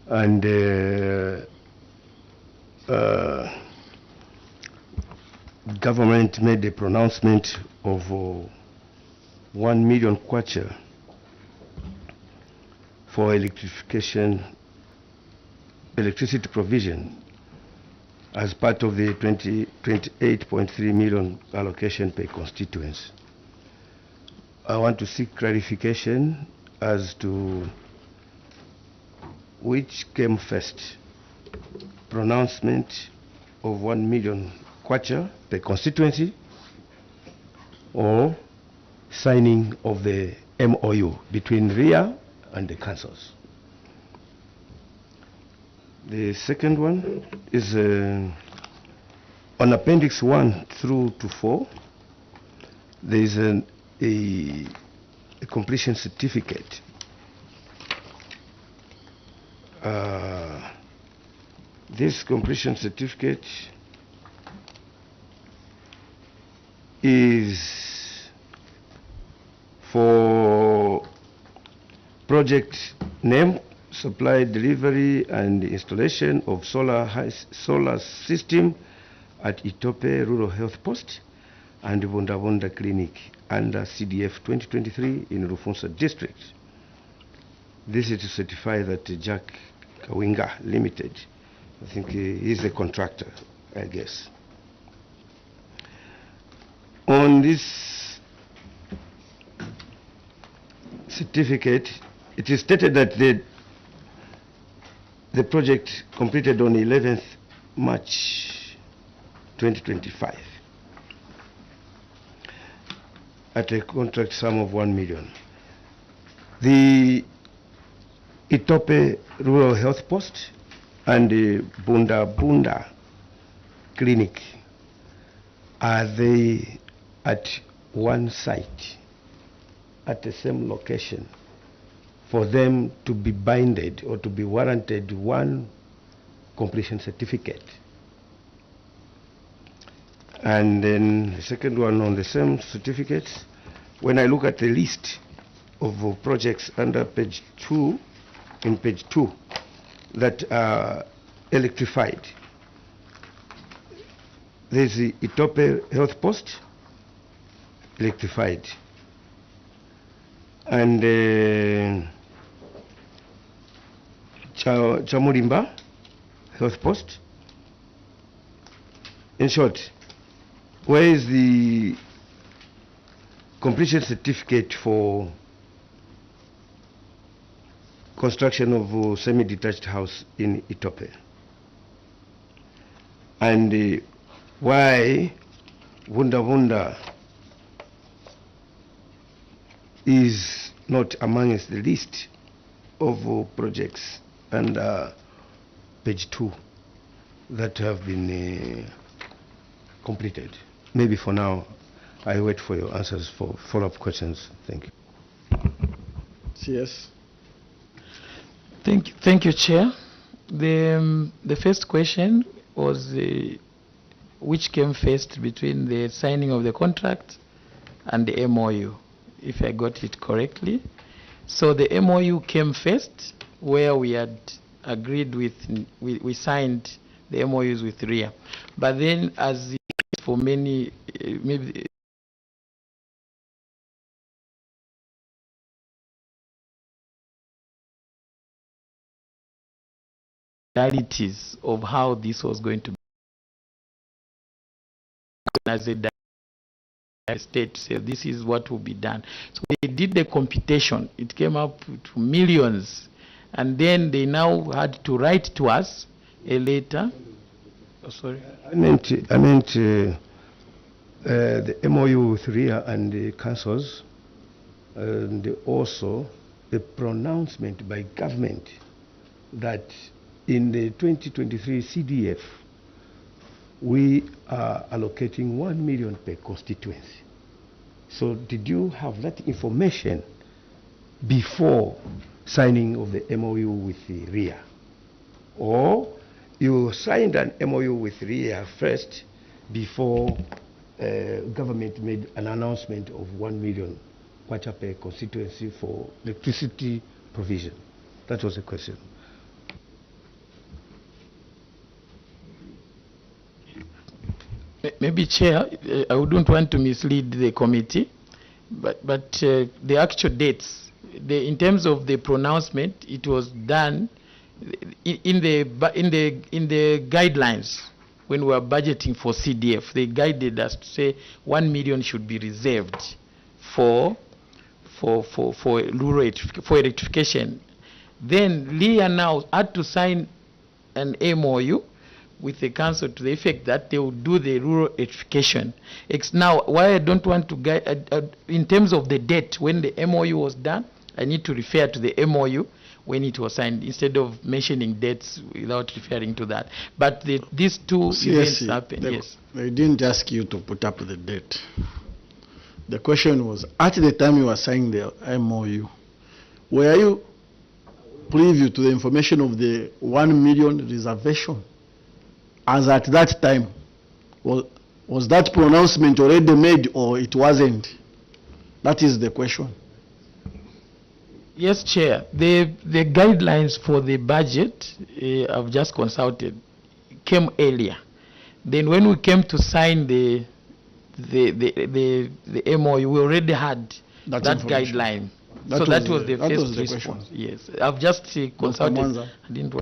and government made a pronouncement of 1 million kwacha for electricity provision as part of the 28.3 million allocation per constituency. I want to seek clarification as to which came first, pronouncement of 1 million kwacha per constituency or signing of the MOU between RIA and the councils. The second one is on Appendix 1 through to 4, there is a completion certificate. This completion certificate is for project name, supply, delivery, and installation of solar system at Itope Rural Health Post and Bunda Clinic under CDF 2023 in Rufunsa District. This is to certify that Jack Kawinga Limited, I think he is the contractor, I guess. On this certificate, it is stated that the project completed on 11th March 2025 at a contract sum of 1 million. The Itope Rural Health Post and the Bunda Clinic, are they at one site, at the same location, for them to be binded or to be warranted one completion certificate? And then the second one on the same certificates, when I look at the list of projects under page 2, in page 2, that are electrified, there's the Itope Health Post, electrified, and Chamurimba Health Post. In short, where is the completion certificate for construction of a semi-detached house in Itope? And why Bunda is not amongst the list of projects under page 2 that have been completed? Maybe for now, I wait for your answers for follow-up questions. Thank you. Yes. Thank you, Chair. The first question was which came first between the signing of the contract and the MOU, if I got it correctly. So the MOU came first, where we had agreed with, we signed the MOUs with RIA. But then, as for many, maybe realities of how this was going to be. As a state to say this is what will be done. So they did the computation. It came up to millions. And then they now had to write to us a letter. Oh, sorry. I meant the MOU with RIA and the councils, and also the pronouncement by government that in the 2023 CDF, we are allocating 1 million per constituency. So did you have that information before signing of the MOU with the RIA? Or you signed an MOU with RIA first before government made an announcement of 1 million kwacha per constituency for electricity provision? That was the question. Maybe, Chair, I wouldn't want to mislead the committee, but the actual dates, in terms of the pronouncement, it was done in the guidelines when we were budgeting for CDF. They guided us to say 1 million should be reserved for rural for electrification. Then LIA now had to sign an MOU with the council to the effect that they will do the rural electrification. Now, why I don't want to guide, in terms of the date when the MOU was done, I need to refer to the MOU when it was signed instead of mentioning dates without referring to that. But these two events happened. Yes. They didn't ask you to put up the date. The question was, at the time you were signing the MOU, were you privy to the information of the 1 million reservation? As at that time, was that pronouncement already made or it wasn't? That is the question. Yes, Chair. The guidelines for the budget I've just consulted came earlier. Then when we came to sign the MOU, we already had that guideline. So that was the first response. Yes, I've just consulted. I didn't.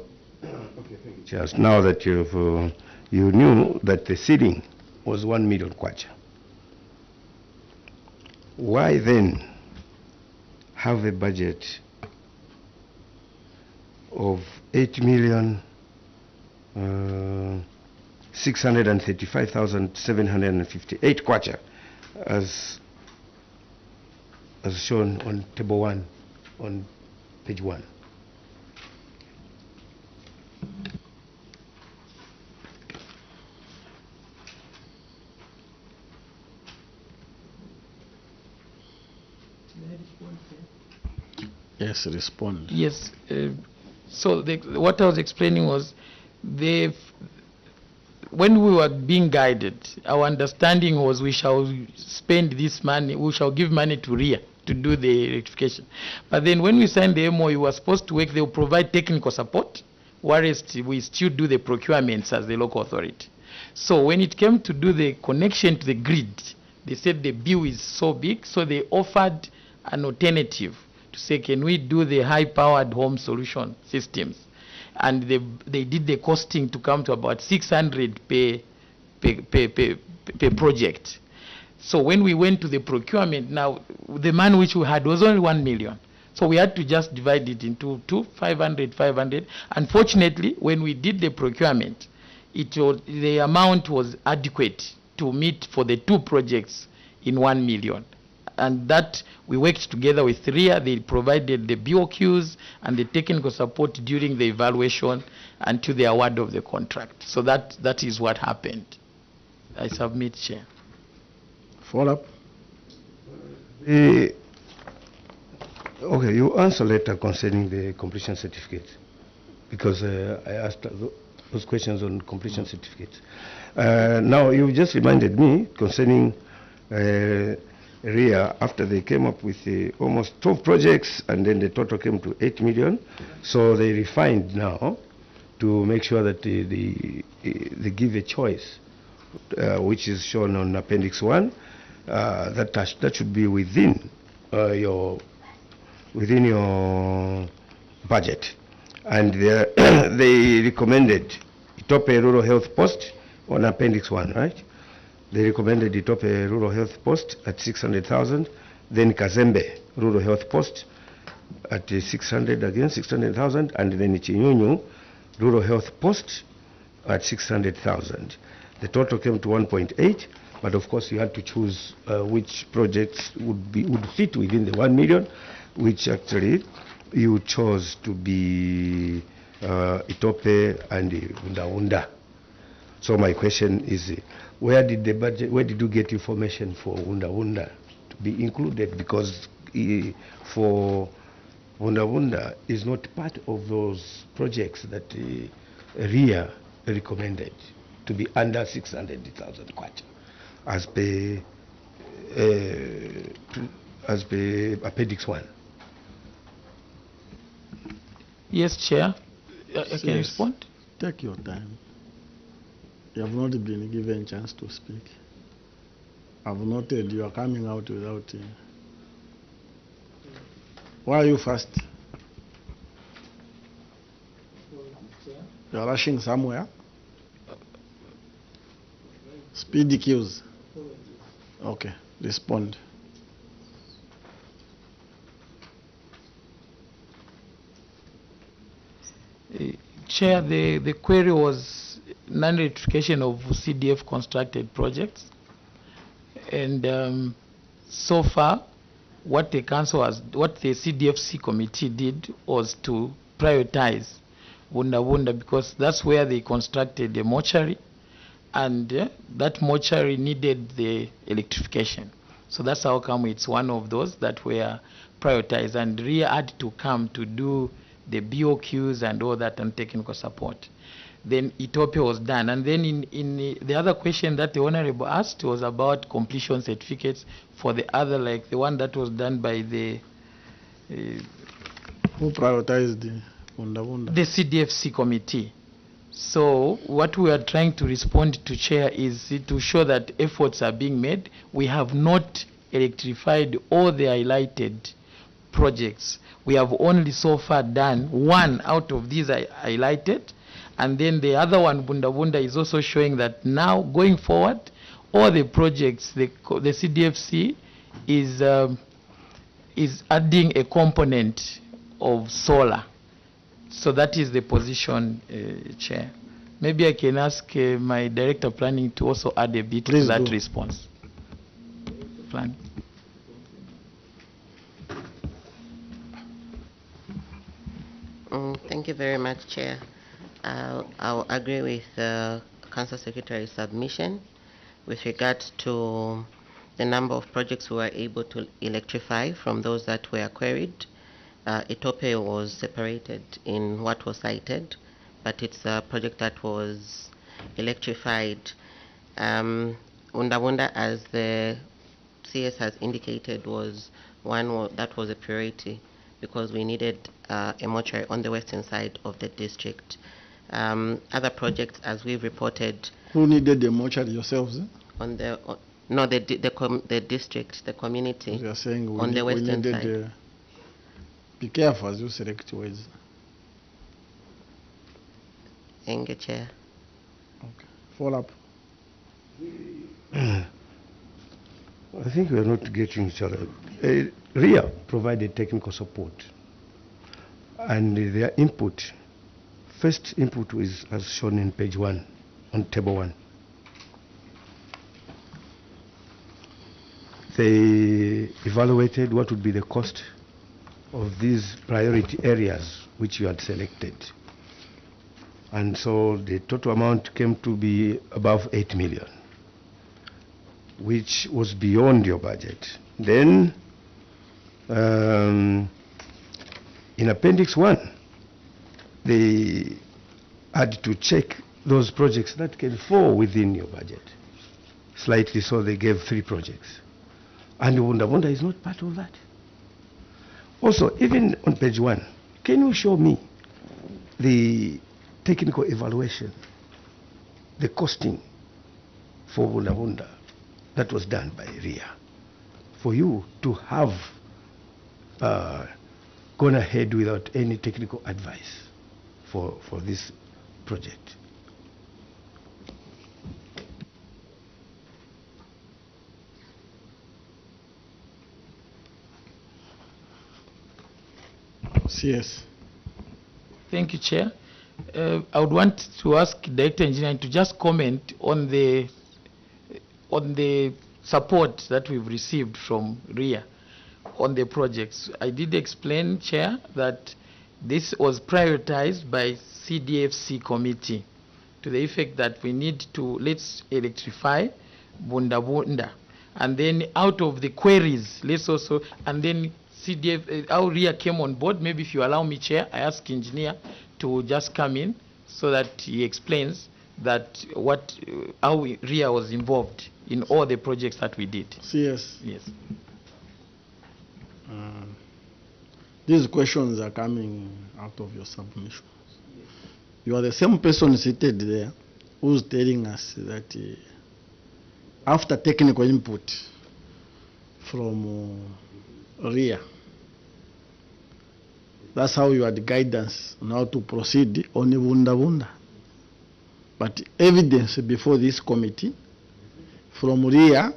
Just now that you knew that the seeding was 1 million kwacha, why then have a budget of 8,635,758 kwacha as shown on table 1 on page 1? Yes, respond. Yes. So what I was explaining was, when we were being guided, our understanding was we shall spend this money, we shall give money to RIA to do the electrification. But then when we signed the MOU, we were supposed to work, they will provide technical support, whereas we still do the procurements as the local authority. So when it came to do the connection to the grid, they said the bill is so big, so they offered an alternative to say, can we do the high-powered home solution systems? And they did the costing to come to about 600 per project. So when we went to the procurement, now the money which we had was only 1 million. So we had to just divide it into 500. Unfortunately, when we did the procurement, the amount was adequate to meet for the 2 projects in 1 million. And that we worked together with RIA. They provided the BOQs and the technical support during the evaluation until the award of the contract. So that is what happened. I submit, Chair. Follow up. Okay, you answer later concerning the completion certificate, because I asked those questions on completion certificates. Now you just reminded me concerning RIA, after they came up with almost 12 projects, and then the total came to 8 million. So they refined now to make sure that they give a choice, which is shown on Appendix 1. That should be within your budget, and they recommended Itope Rural Health Post on Appendix 1, right? They recommended Itope Rural Health Post at 600,000, then Kazembe Rural Health Post at 600 again, 600,000, and then Chinyunyu Rural Health Post at 600,000. The total came to 1.8, but of course you had to choose which projects would fit within the 1 million, which actually you chose to be Itope and Unda. So my question is, where did you get information for Unda to be included? Because for Unda is not part of those projects that RIA recommended to be under 600,000 kwacha, as per Appendix 1. Yes, Chair. I can Yes. respond. Take your time. You have not been given a chance to speak. I've noted you are coming out without. Why are you fast? You are rushing somewhere? Speedy cues. Okay, respond. Chair, the query was non-electrification of CDF constructed projects. And so far, what the CDFC committee did was to prioritize Wunda because that's where they constructed the mortuary, and that mortuary needed the electrification. So that's how come it's one of those that were prioritized, and RIA had to come to do the BOQs and all that and technical support. Then Ethiopia was done. And then in the other question that the Honorable asked was about completion certificates for the other, like the one that was done by the... Who prioritized the Wunda? The CDFC committee. So what we are trying to respond to, Chair, is to show that efforts are being made. We have not electrified all the highlighted projects. We have only so far done one out of these highlighted, and then the other one, Bunda, is also showing that now going forward, all the projects, the CDFC is adding a component of solar. So that is the position, Chair. Maybe I can ask my Director Planning to also add a bit to that response. Plan. Thank you very much, Chair. I'll agree with the Council Secretary's submission with regard to the number of projects we were able to electrify from those that were queried. Etope was separated in what was cited, but it's a project that was electrified. Wunda, as the CS has indicated, was one that was a priority because we needed a mortuary on the western side of the district. Other projects, as we've reported... Who needed the mortuary, yourselves? On the... no, the district, the community. You are saying on the western side. Be careful as you select words. Thank you, Chair. Okay. Follow up. I think we are not getting each other. RIA provided technical support, and their input, first input is as shown in page 1, on table 1. They evaluated what would be the cost of these priority areas which you had selected. And so the total amount came to be above 8 million, which was beyond your budget. Then, in Appendix 1, they had to check those projects that can fall within your budget. Slightly so, they gave 3 projects. And Wunda is not part of that. Also, even on page 1, can you show me the technical evaluation, the costing for Wunda that was done by RIA, for you to have gone ahead without any technical advice? for this project. Yes. Thank you, Chair. I would want to ask Director Engineering to just comment on the support that we've received from RIA on the projects. I did explain, Chair, that this was prioritized by CDFC committee to the effect that we need to, let's electrify Bunda Bunda. And then out of the queries, let's also, and then CDF, our RIA came on board. Maybe if you allow me, Chair, I ask engineer to just come in so that he explains that how RIA was involved in all the projects that we did. Yes. Yes. These questions are coming out of your submissions. You are the same person seated there who's telling us that after technical input from RIA, that's how you had guidance on how to proceed on Bunda Bunda. But evidence before this committee from RIA,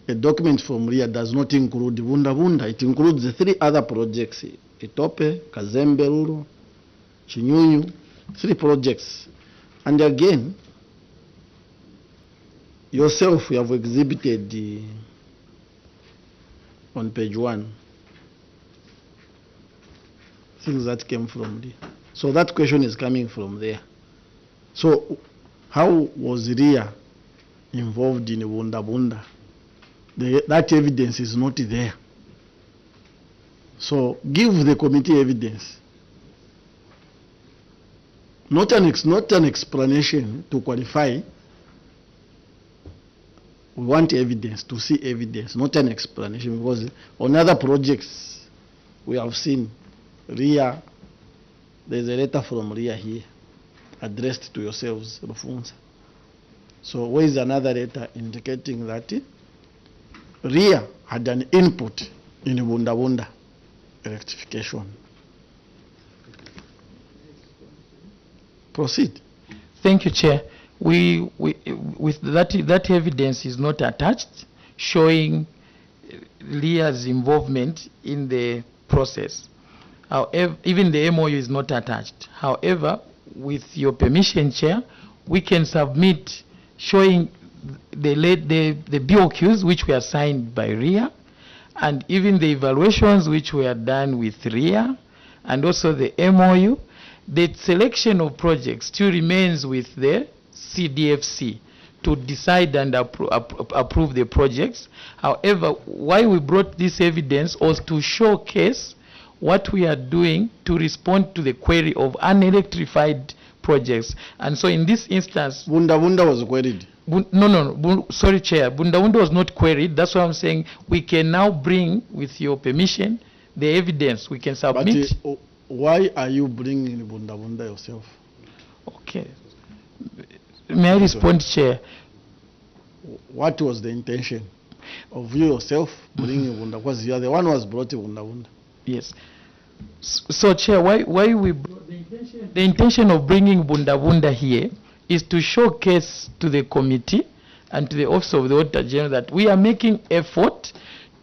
a document from RIA does not include Bunda Bunda. It includes the 3 other projects, Itope, Kazembe Ruro, Chinyunyu, 3 projects. And again, yourself, you have exhibited on page 1 things that came from there. So that question is coming from there. So how was RIA involved in Bunda Bunda? That evidence is not there. So give the committee evidence. Not an explanation to qualify. We want evidence, to see evidence, not an explanation, because on other projects we have seen RIA, there's a letter from RIA here addressed to yourselves, Rufunsa. So where is another letter indicating that RIA had an input in Bunda Bunda rectification? Proceed. Thank you, Chair. With that evidence is not attached, showing RIA's involvement in the process. However, even the MOU is not attached. However, with your permission, Chair, we can submit showing the BOQs which were signed by RIA, and even the evaluations which were done with RIA, and also the MOU. The selection of projects still remains with the CDFC to decide and approve the projects. However, why we brought this evidence was to showcase what we are doing to respond to the query of unelectrified projects. And so in this instance, Bunda Bunda was queried. No, sorry, Chair. Bunda Bunda was not queried. That's why I'm saying we can now bring, with your permission, the evidence. We can submit. But why are you bringing Bunda Bunda yourself? Okay. May I respond, Chair? What was the intention of you yourself bringing Bunda? Because you are the one who has brought Bunda Bunda. Yes. So, Chair, why we brought the intention of bringing Bunda Bunda here is to showcase to the committee and to the Office of the Auditor General that we are making effort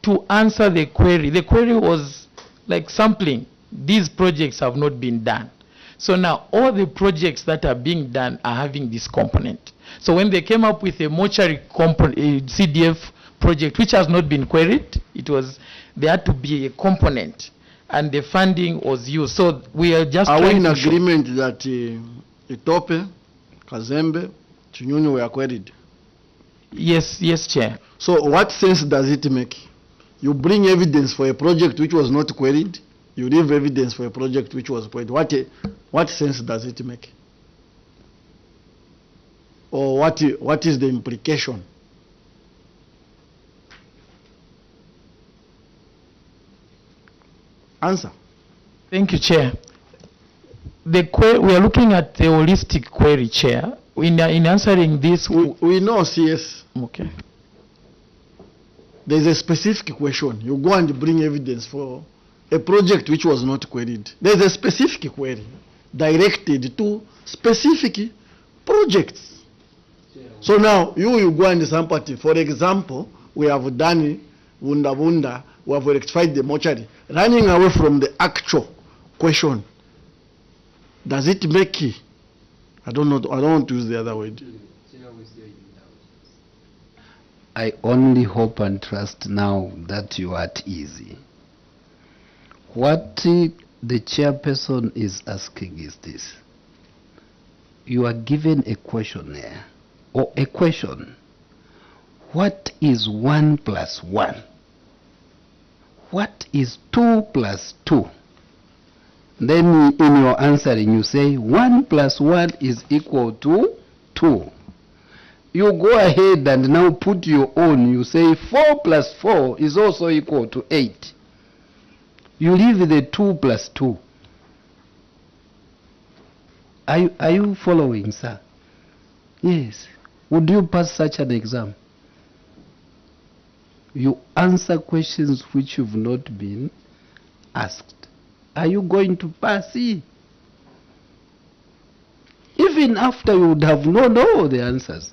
to answer the query. The query was like sampling. These projects have not been done. So now all the projects that are being done are having this component. So when they came up with a mortuary CDF project which has not been queried, there had to be a component, and the funding was used. So we are just trying to agreement that Itope, Kazembe, Chinyunyu were queried. Yes, Chair. So what sense does it make? You bring evidence for a project which was not queried, you leave evidence for a project which was queried. What sense does it make? Or what is the implication? Answer. Thank you, Chair. We are looking at the holistic query, Chair. In answering this, we know CS. Okay. There's a specific question. You go and bring evidence for a project which was not queried. There's a specific query. directed to specific projects. So now you go and sympathy. For example, we have done Wunda, we have rectified the mortuary. Running away from the actual question, does it make it? I don't know. I don't want to use the other word. I only hope and trust now that you are at ease. What the chairperson is asking is this. You are given a questionnaire or a question. What is 1 plus 1? What is 2 plus 2? Then in your answering you say 1 plus 1 is equal to 2. You go ahead and now put your own. You say 4 plus 4 is also equal to 8. You leave the 2 plus 2. Are you following, sir? Yes. Would you pass such an exam? You answer questions which you've not been asked. Are you going to pass it? Even after you would have known all the answers,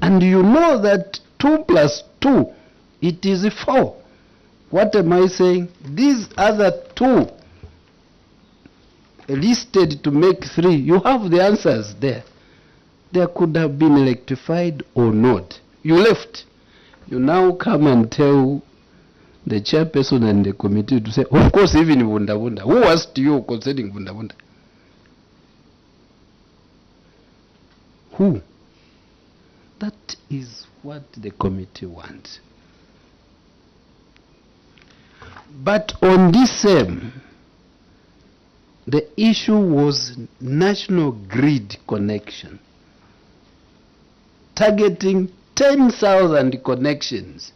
and you know that 2 plus 2, it is 4. What am I saying? These other 2 listed to make 3, you have the answers there. There could have been electrified or not. You left. You now come and tell the chairperson and the committee to say, of course, even Wunda. Who asked you concerning Wunda? Who? That is what the committee wants. But on this same, the issue was national grid connection, targeting 10,000 connections.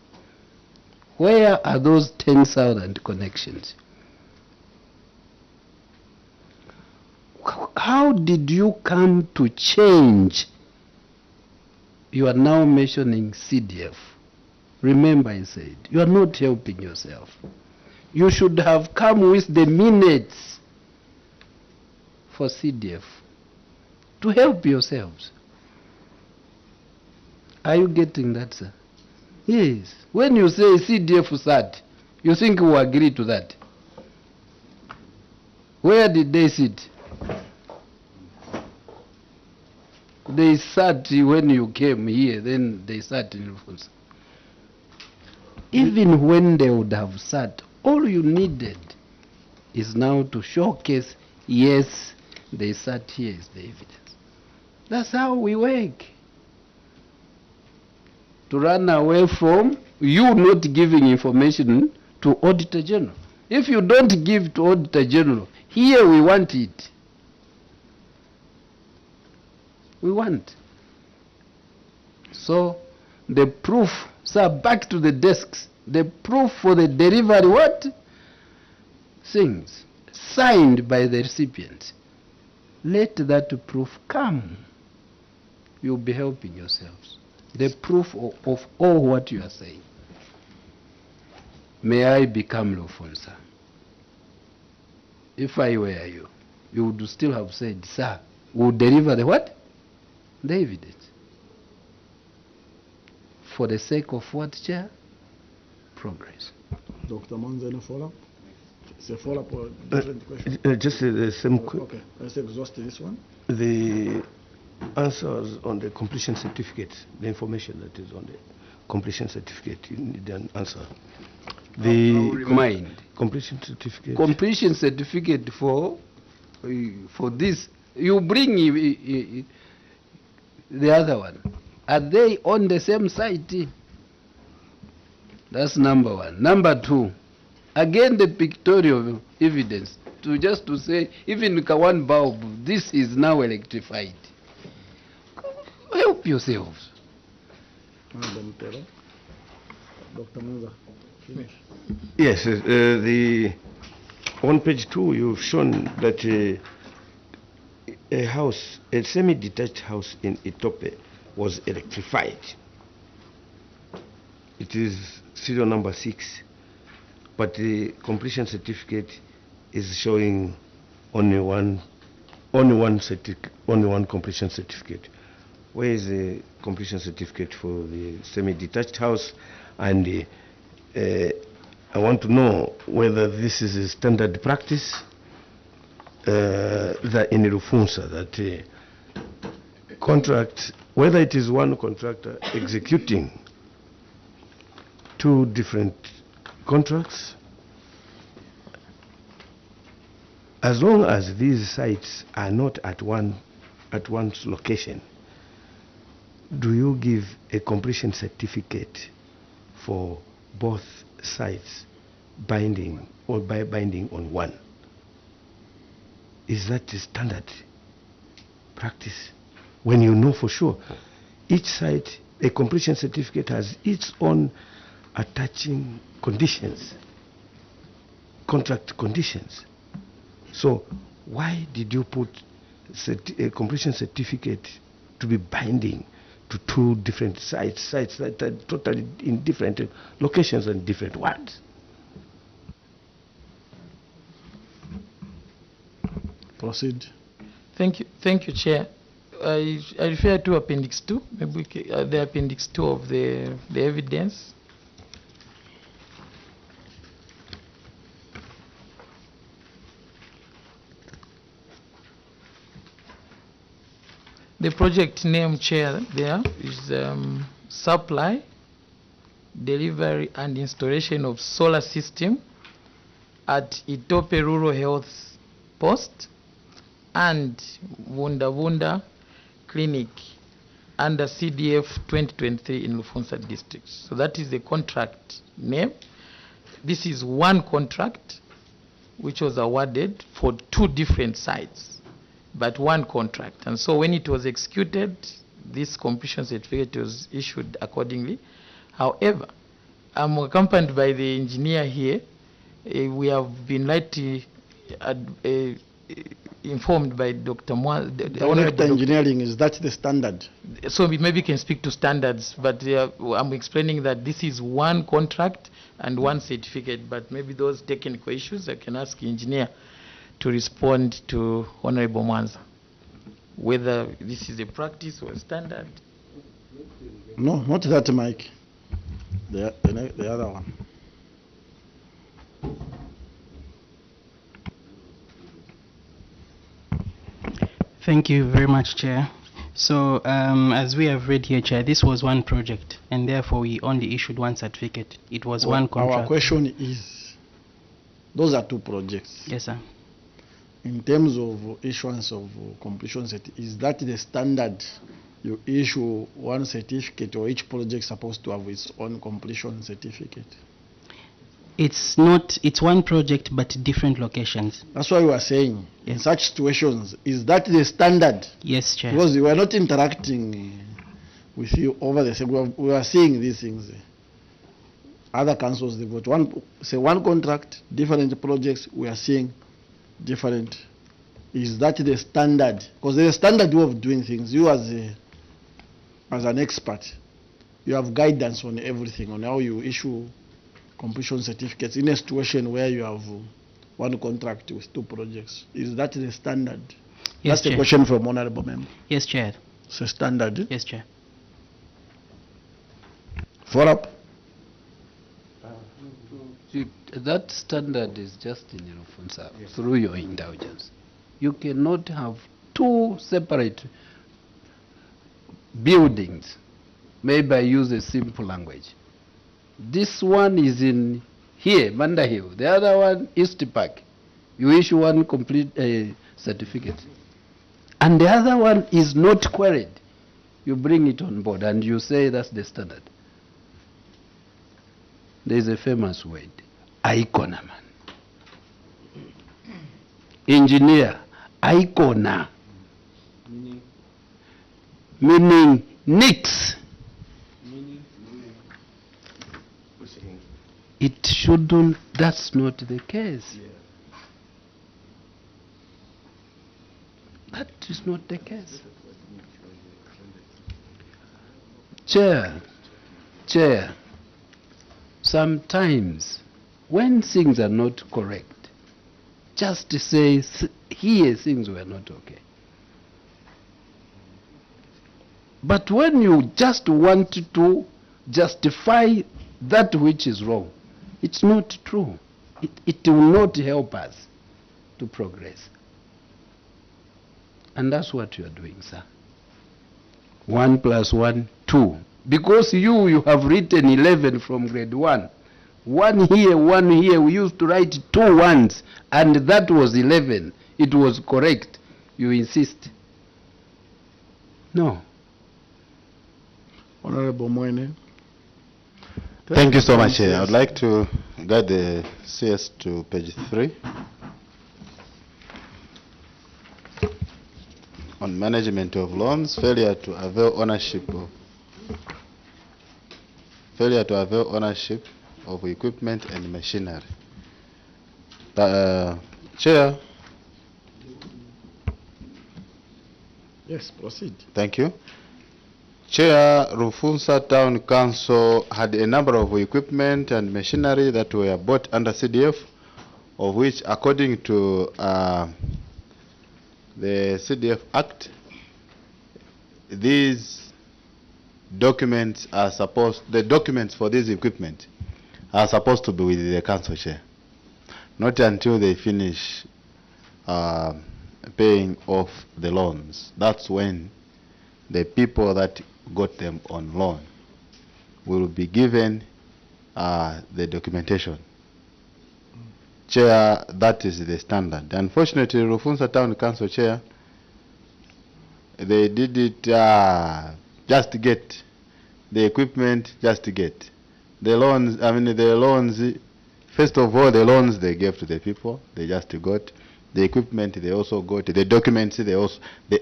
Where are those 10,000 connections? How did you come to change? You are now mentioning CDF. Remember, I said, you are not helping yourself. You should have come with the minutes for CDF to help yourselves. Are you getting that, sir? Yes. When you say CDF SAT, you think we agree to that? Where did they sit? They sat when you came here, then they sat in Rufunsa. Even when they would have sat, all you needed is now to showcase, yes, they sat here is the evidence. That's how we work. To run away from you not giving information to Auditor General. If you don't give to Auditor General, here we want it. We want. So the proof, sir, back to the desks. The proof for the delivery, what? Things signed by the recipient. Let that proof come. You'll be helping yourselves. The proof of all what you are saying. May I become Rufunsa? If I were you, you would still have said, sir, we'll deliver the what? The evidence. For the sake of what, Chair? Progress. Dr. Manzo, any follow-up? It's a follow-up or different question? Just the same question. Okay, let's exhaust this one. The answers on the completion certificate, the information that is on the completion certificate, you need an answer. The remind. Completion certificate. Completion certificate for this. You bring the other one. Are they on the same site? That's number one. Number two, again the pictorial evidence to say even one bulb, this is now electrified. Help yourselves. Dr. Musa, finish. Yes, on page 2 you've shown that a house, a semi-detached house in Itope was electrified. It is serial number 6, but the completion certificate is showing only one only one completion certificate. Where is the completion certificate for the semi-detached house? And I want to know whether this is a standard practice that in Rufunsa, that contract, whether it is one contractor executing two different contracts, as long as these sites are not at one's location, do you give a completion certificate for both sites binding or by binding on one? Is that the standard practice? When you know for sure each site, a completion certificate has its own attaching conditions, contract conditions. So why did you put a completion certificate to be binding to two different sites that are totally in different locations and different words? Proceed. Thank you, Chair. I refer to Appendix 2, maybe the Appendix 2 of the evidence. The project name, Chair, there is Supply, Delivery and Installation of Solar System at Itope Rural Health Post and Wunda Wunda Clinic under CDF 2023 in Rufunsa District. So that is the contract name. This is one contract which was awarded for two different sites, but one contract. And so when it was executed, this completion certificate was issued accordingly. However, I'm accompanied by the engineer here. We have been lightly informed by Dr. Direct engineering, is that the standard? So maybe you can speak to standards, but I'm explaining that this is one contract and one certificate, but maybe those technical issues I can ask the engineer to respond to Honorable Mwanza, whether this is a practice or a standard. No, not that, Mike. The other one. Thank you very much, Chair. So, as we have read here, Chair, this was one project, and therefore we only issued one certificate. It was one contract. Our question is, those are two projects. Yes, sir. In terms of issuance of completion certificate, is that the standard? You issue one certificate, or each project supposed to have its own completion certificate? It's not, it's one project but different locations. That's why we are saying, in such situations, is that the standard? Yes, Chair. Because we are not interacting with you over the same. We are seeing these things. Other councils, they've got one contract, different projects, we are seeing different. Is that the standard? Because there's a standard way of doing things. You as an expert, you have guidance on everything, on how you issue completion certificates in a situation where you have one contract with two projects. Is that the standard? Yes, That's the Chair. question from Honorable Member. Yes, Chair. It's a standard. Yes, Chair. Follow up. That standard is just in Rufunsa, through your indulgence. You cannot have two separate buildings. Maybe I use a simple language. This one is in here, Manda Hill. The other one, East Park. You issue one complete certificate. And the other one is not queried. You bring it on board and you say that's the standard. There is a famous word, icona, man. Engineer, icona. Meaning nix. It shouldn't, that's not the case. That is not the case. Chair, sometimes when things are not correct, just say here things were not okay. But when you just want to justify that which is wrong, it's not true. It will not help us to progress. And that's what you are doing, sir. 1 + 1, 2. Because you have written 11 from grade 1. 1 here, 1 here. We used to write 2 1s, and that was 11. It was correct. You insist. No. Honorable Moine. Thank you so much, Chair. I would like to guide the CS to page 3. On management of loans, failure to avail ownership of equipment and machinery. Chair. Yes, proceed. Thank you. Chair, Rufunsa Town Council had a number of equipment and machinery that were bought under CDF, of which, according to the CDF Act, these documents are the documents for this equipment are supposed to be with the council chair, not until they finish paying off the loans. That's when the people that got them on loan will be given the documentation. Chair, that is the standard. Unfortunately, Rufunsa Town Council Chair, they did it just to get the equipment, just to get the loans. I mean, the loans, first of all, the loans they gave to the people, they just got the equipment, they also got the documents, the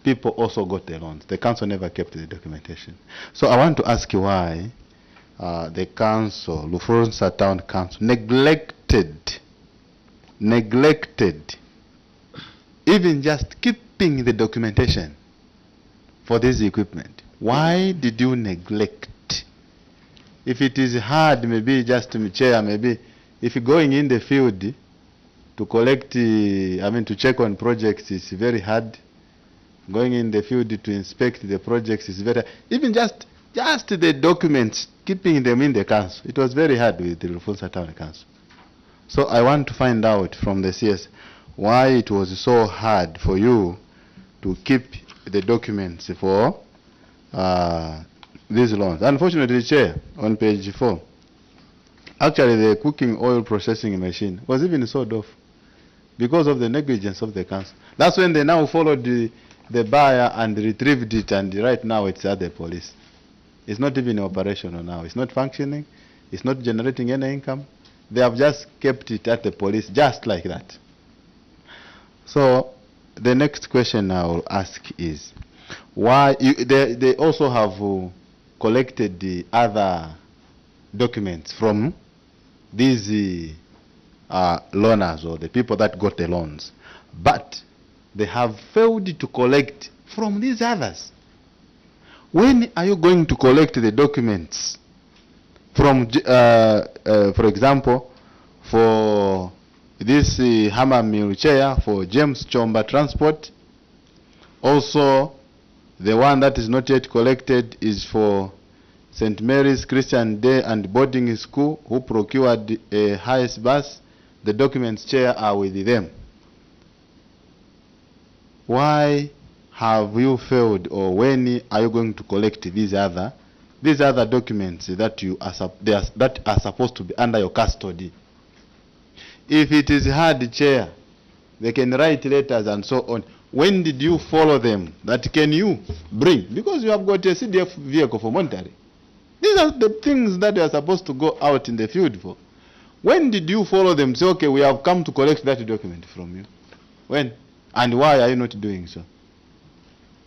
people also got the loans. The council never kept the documentation. So I want to ask you why the council, Rufunsa Town Council, neglected even just keeping the documentation for this equipment. Why did you neglect? If it is hard, maybe just to chair, maybe if you're going in the field to collect, to check on projects is very hard. Going in the field to inspect the projects is very, even just the documents, keeping them in the council. It was very hard with the Rufunsa Town Council. So I want to find out from the CS why it was so hard for you to keep the documents for these loans. Unfortunately, Chair, on page 4, actually the cooking oil processing machine was even sold off because of the negligence of the council. That's when they now followed the buyer and retrieved it, and right now it's at the police. It's not even operational now. It's not functioning. It's not generating any income. They have just kept it at the police just like that. So the next question I will ask is, why they also have collected the other documents from these loaners or the people that got the loans, but they have failed to collect from these others. When are you going to collect the documents from, for example, for this hammer mill chair for James Chomba Transport? Also, the one that is not yet collected is for St. Mary's Christian Day and Boarding School, who procured a highest bus. The documents, Chair, are with them. Why have you failed, or when are you going to collect these other documents that that are supposed to be under your custody? If it is hard, Chair, they can write letters and so on. When did you follow them? That can you bring? Because you have got a CDF vehicle for monitoring. These are the things that you are supposed to go out in the field for. When did you follow them? Say, okay, we have come to collect that document from you. When? And why are you not doing so?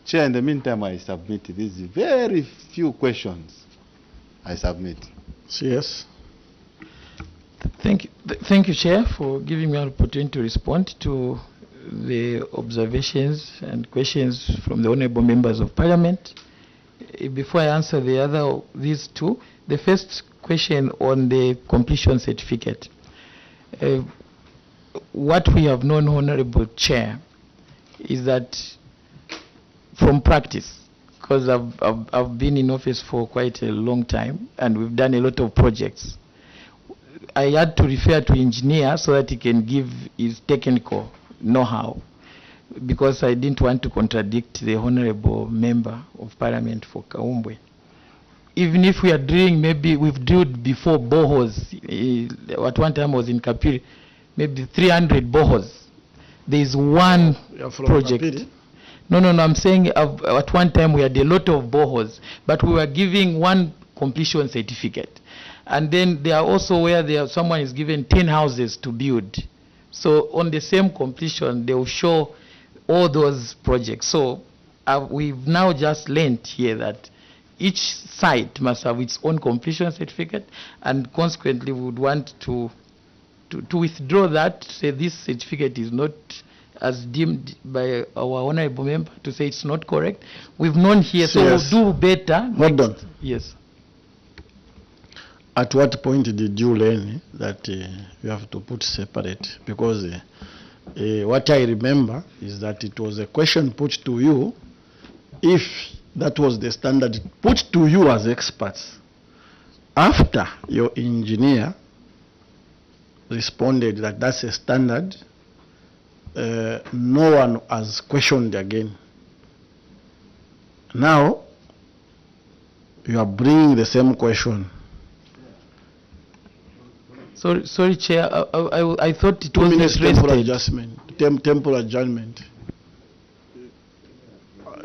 Chair, in the meantime, I submit these very few questions. I submit. Yes. Thank you, Chair, for giving me an opportunity to respond to the observations and questions from the honourable members of Parliament. Before I answer these two, the first question on the completion certificate. what we have known, Honorable Chair, is that from practice, because I've been in office for quite a long time and we've done a lot of projects, I had to refer to engineer so that he can give his technical know-how, because I didn't want to contradict the Honorable Member of Parliament for Kaumbwe. Even if we are drilling, maybe we've drilled before boreholes. At one time I was in Kapiri, maybe 300 boreholes. There is one project. Kapiri? No, I'm saying at one time we had a lot of boreholes, but we were giving one completion certificate. And then there are also where someone is given 10 houses to build. So on the same completion, they will show all those projects. So we've now just learned here that each site must have its own completion certificate, and consequently we would want to withdraw that, say this certificate is not as deemed by our Honorable Member, to say it's not correct. We've known here, so yes, we'll do better. Hold on. Yes. At what point did you learn that you have to put separate? Because what I remember is that it was a question put to you, if that was the standard put to you as experts. After your engineer responded that that's a standard, no one has questioned again. Now, you are bringing the same question. Sorry, Chair, I thought it 2 was minutes addressed. Temporal adjustment. Temporal adjournment.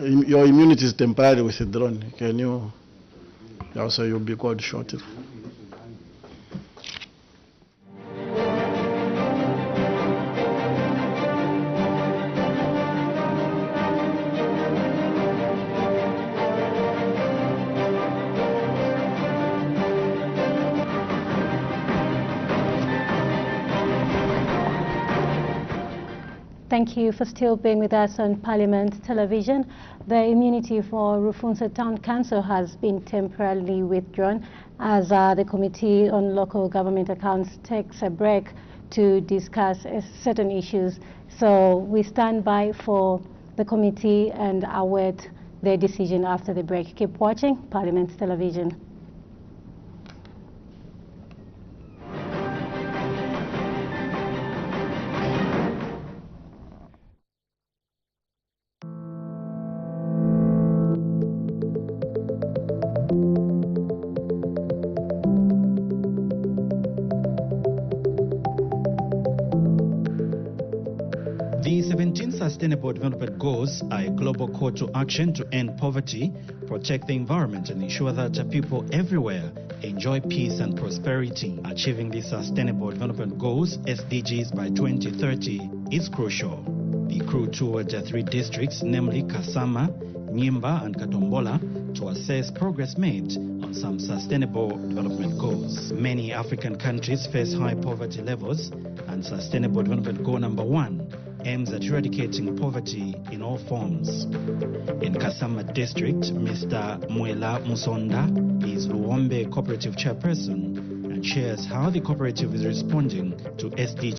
Your immunity is temporarily withdrawn. Can you? Also, you'll be called shortly. Thank you for still being with us on Parliament Television. The immunity for Rufunsa Town Council has been temporarily withdrawn as the Committee on Local Government Accounts takes a break to discuss certain issues. So we stand by for the committee and await their decision after the break. Keep watching Parliament Television. The 17 Sustainable Development Goals are a global call to action to end poverty, protect the environment, and ensure that people everywhere enjoy peace and prosperity. Achieving these Sustainable Development Goals, SDGs, by 2030 is crucial. The crew toured 3 districts, namely Kasama, Nyimba, and Katombola, to assess progress made on some Sustainable Development Goals. Many African countries face high poverty levels, and Sustainable Development Goal number 1 aims at eradicating poverty in all forms. In Kasama district, Mr. Mwela Musonda is Luombe Cooperative Chairperson and shares how the cooperative is responding to SDGs.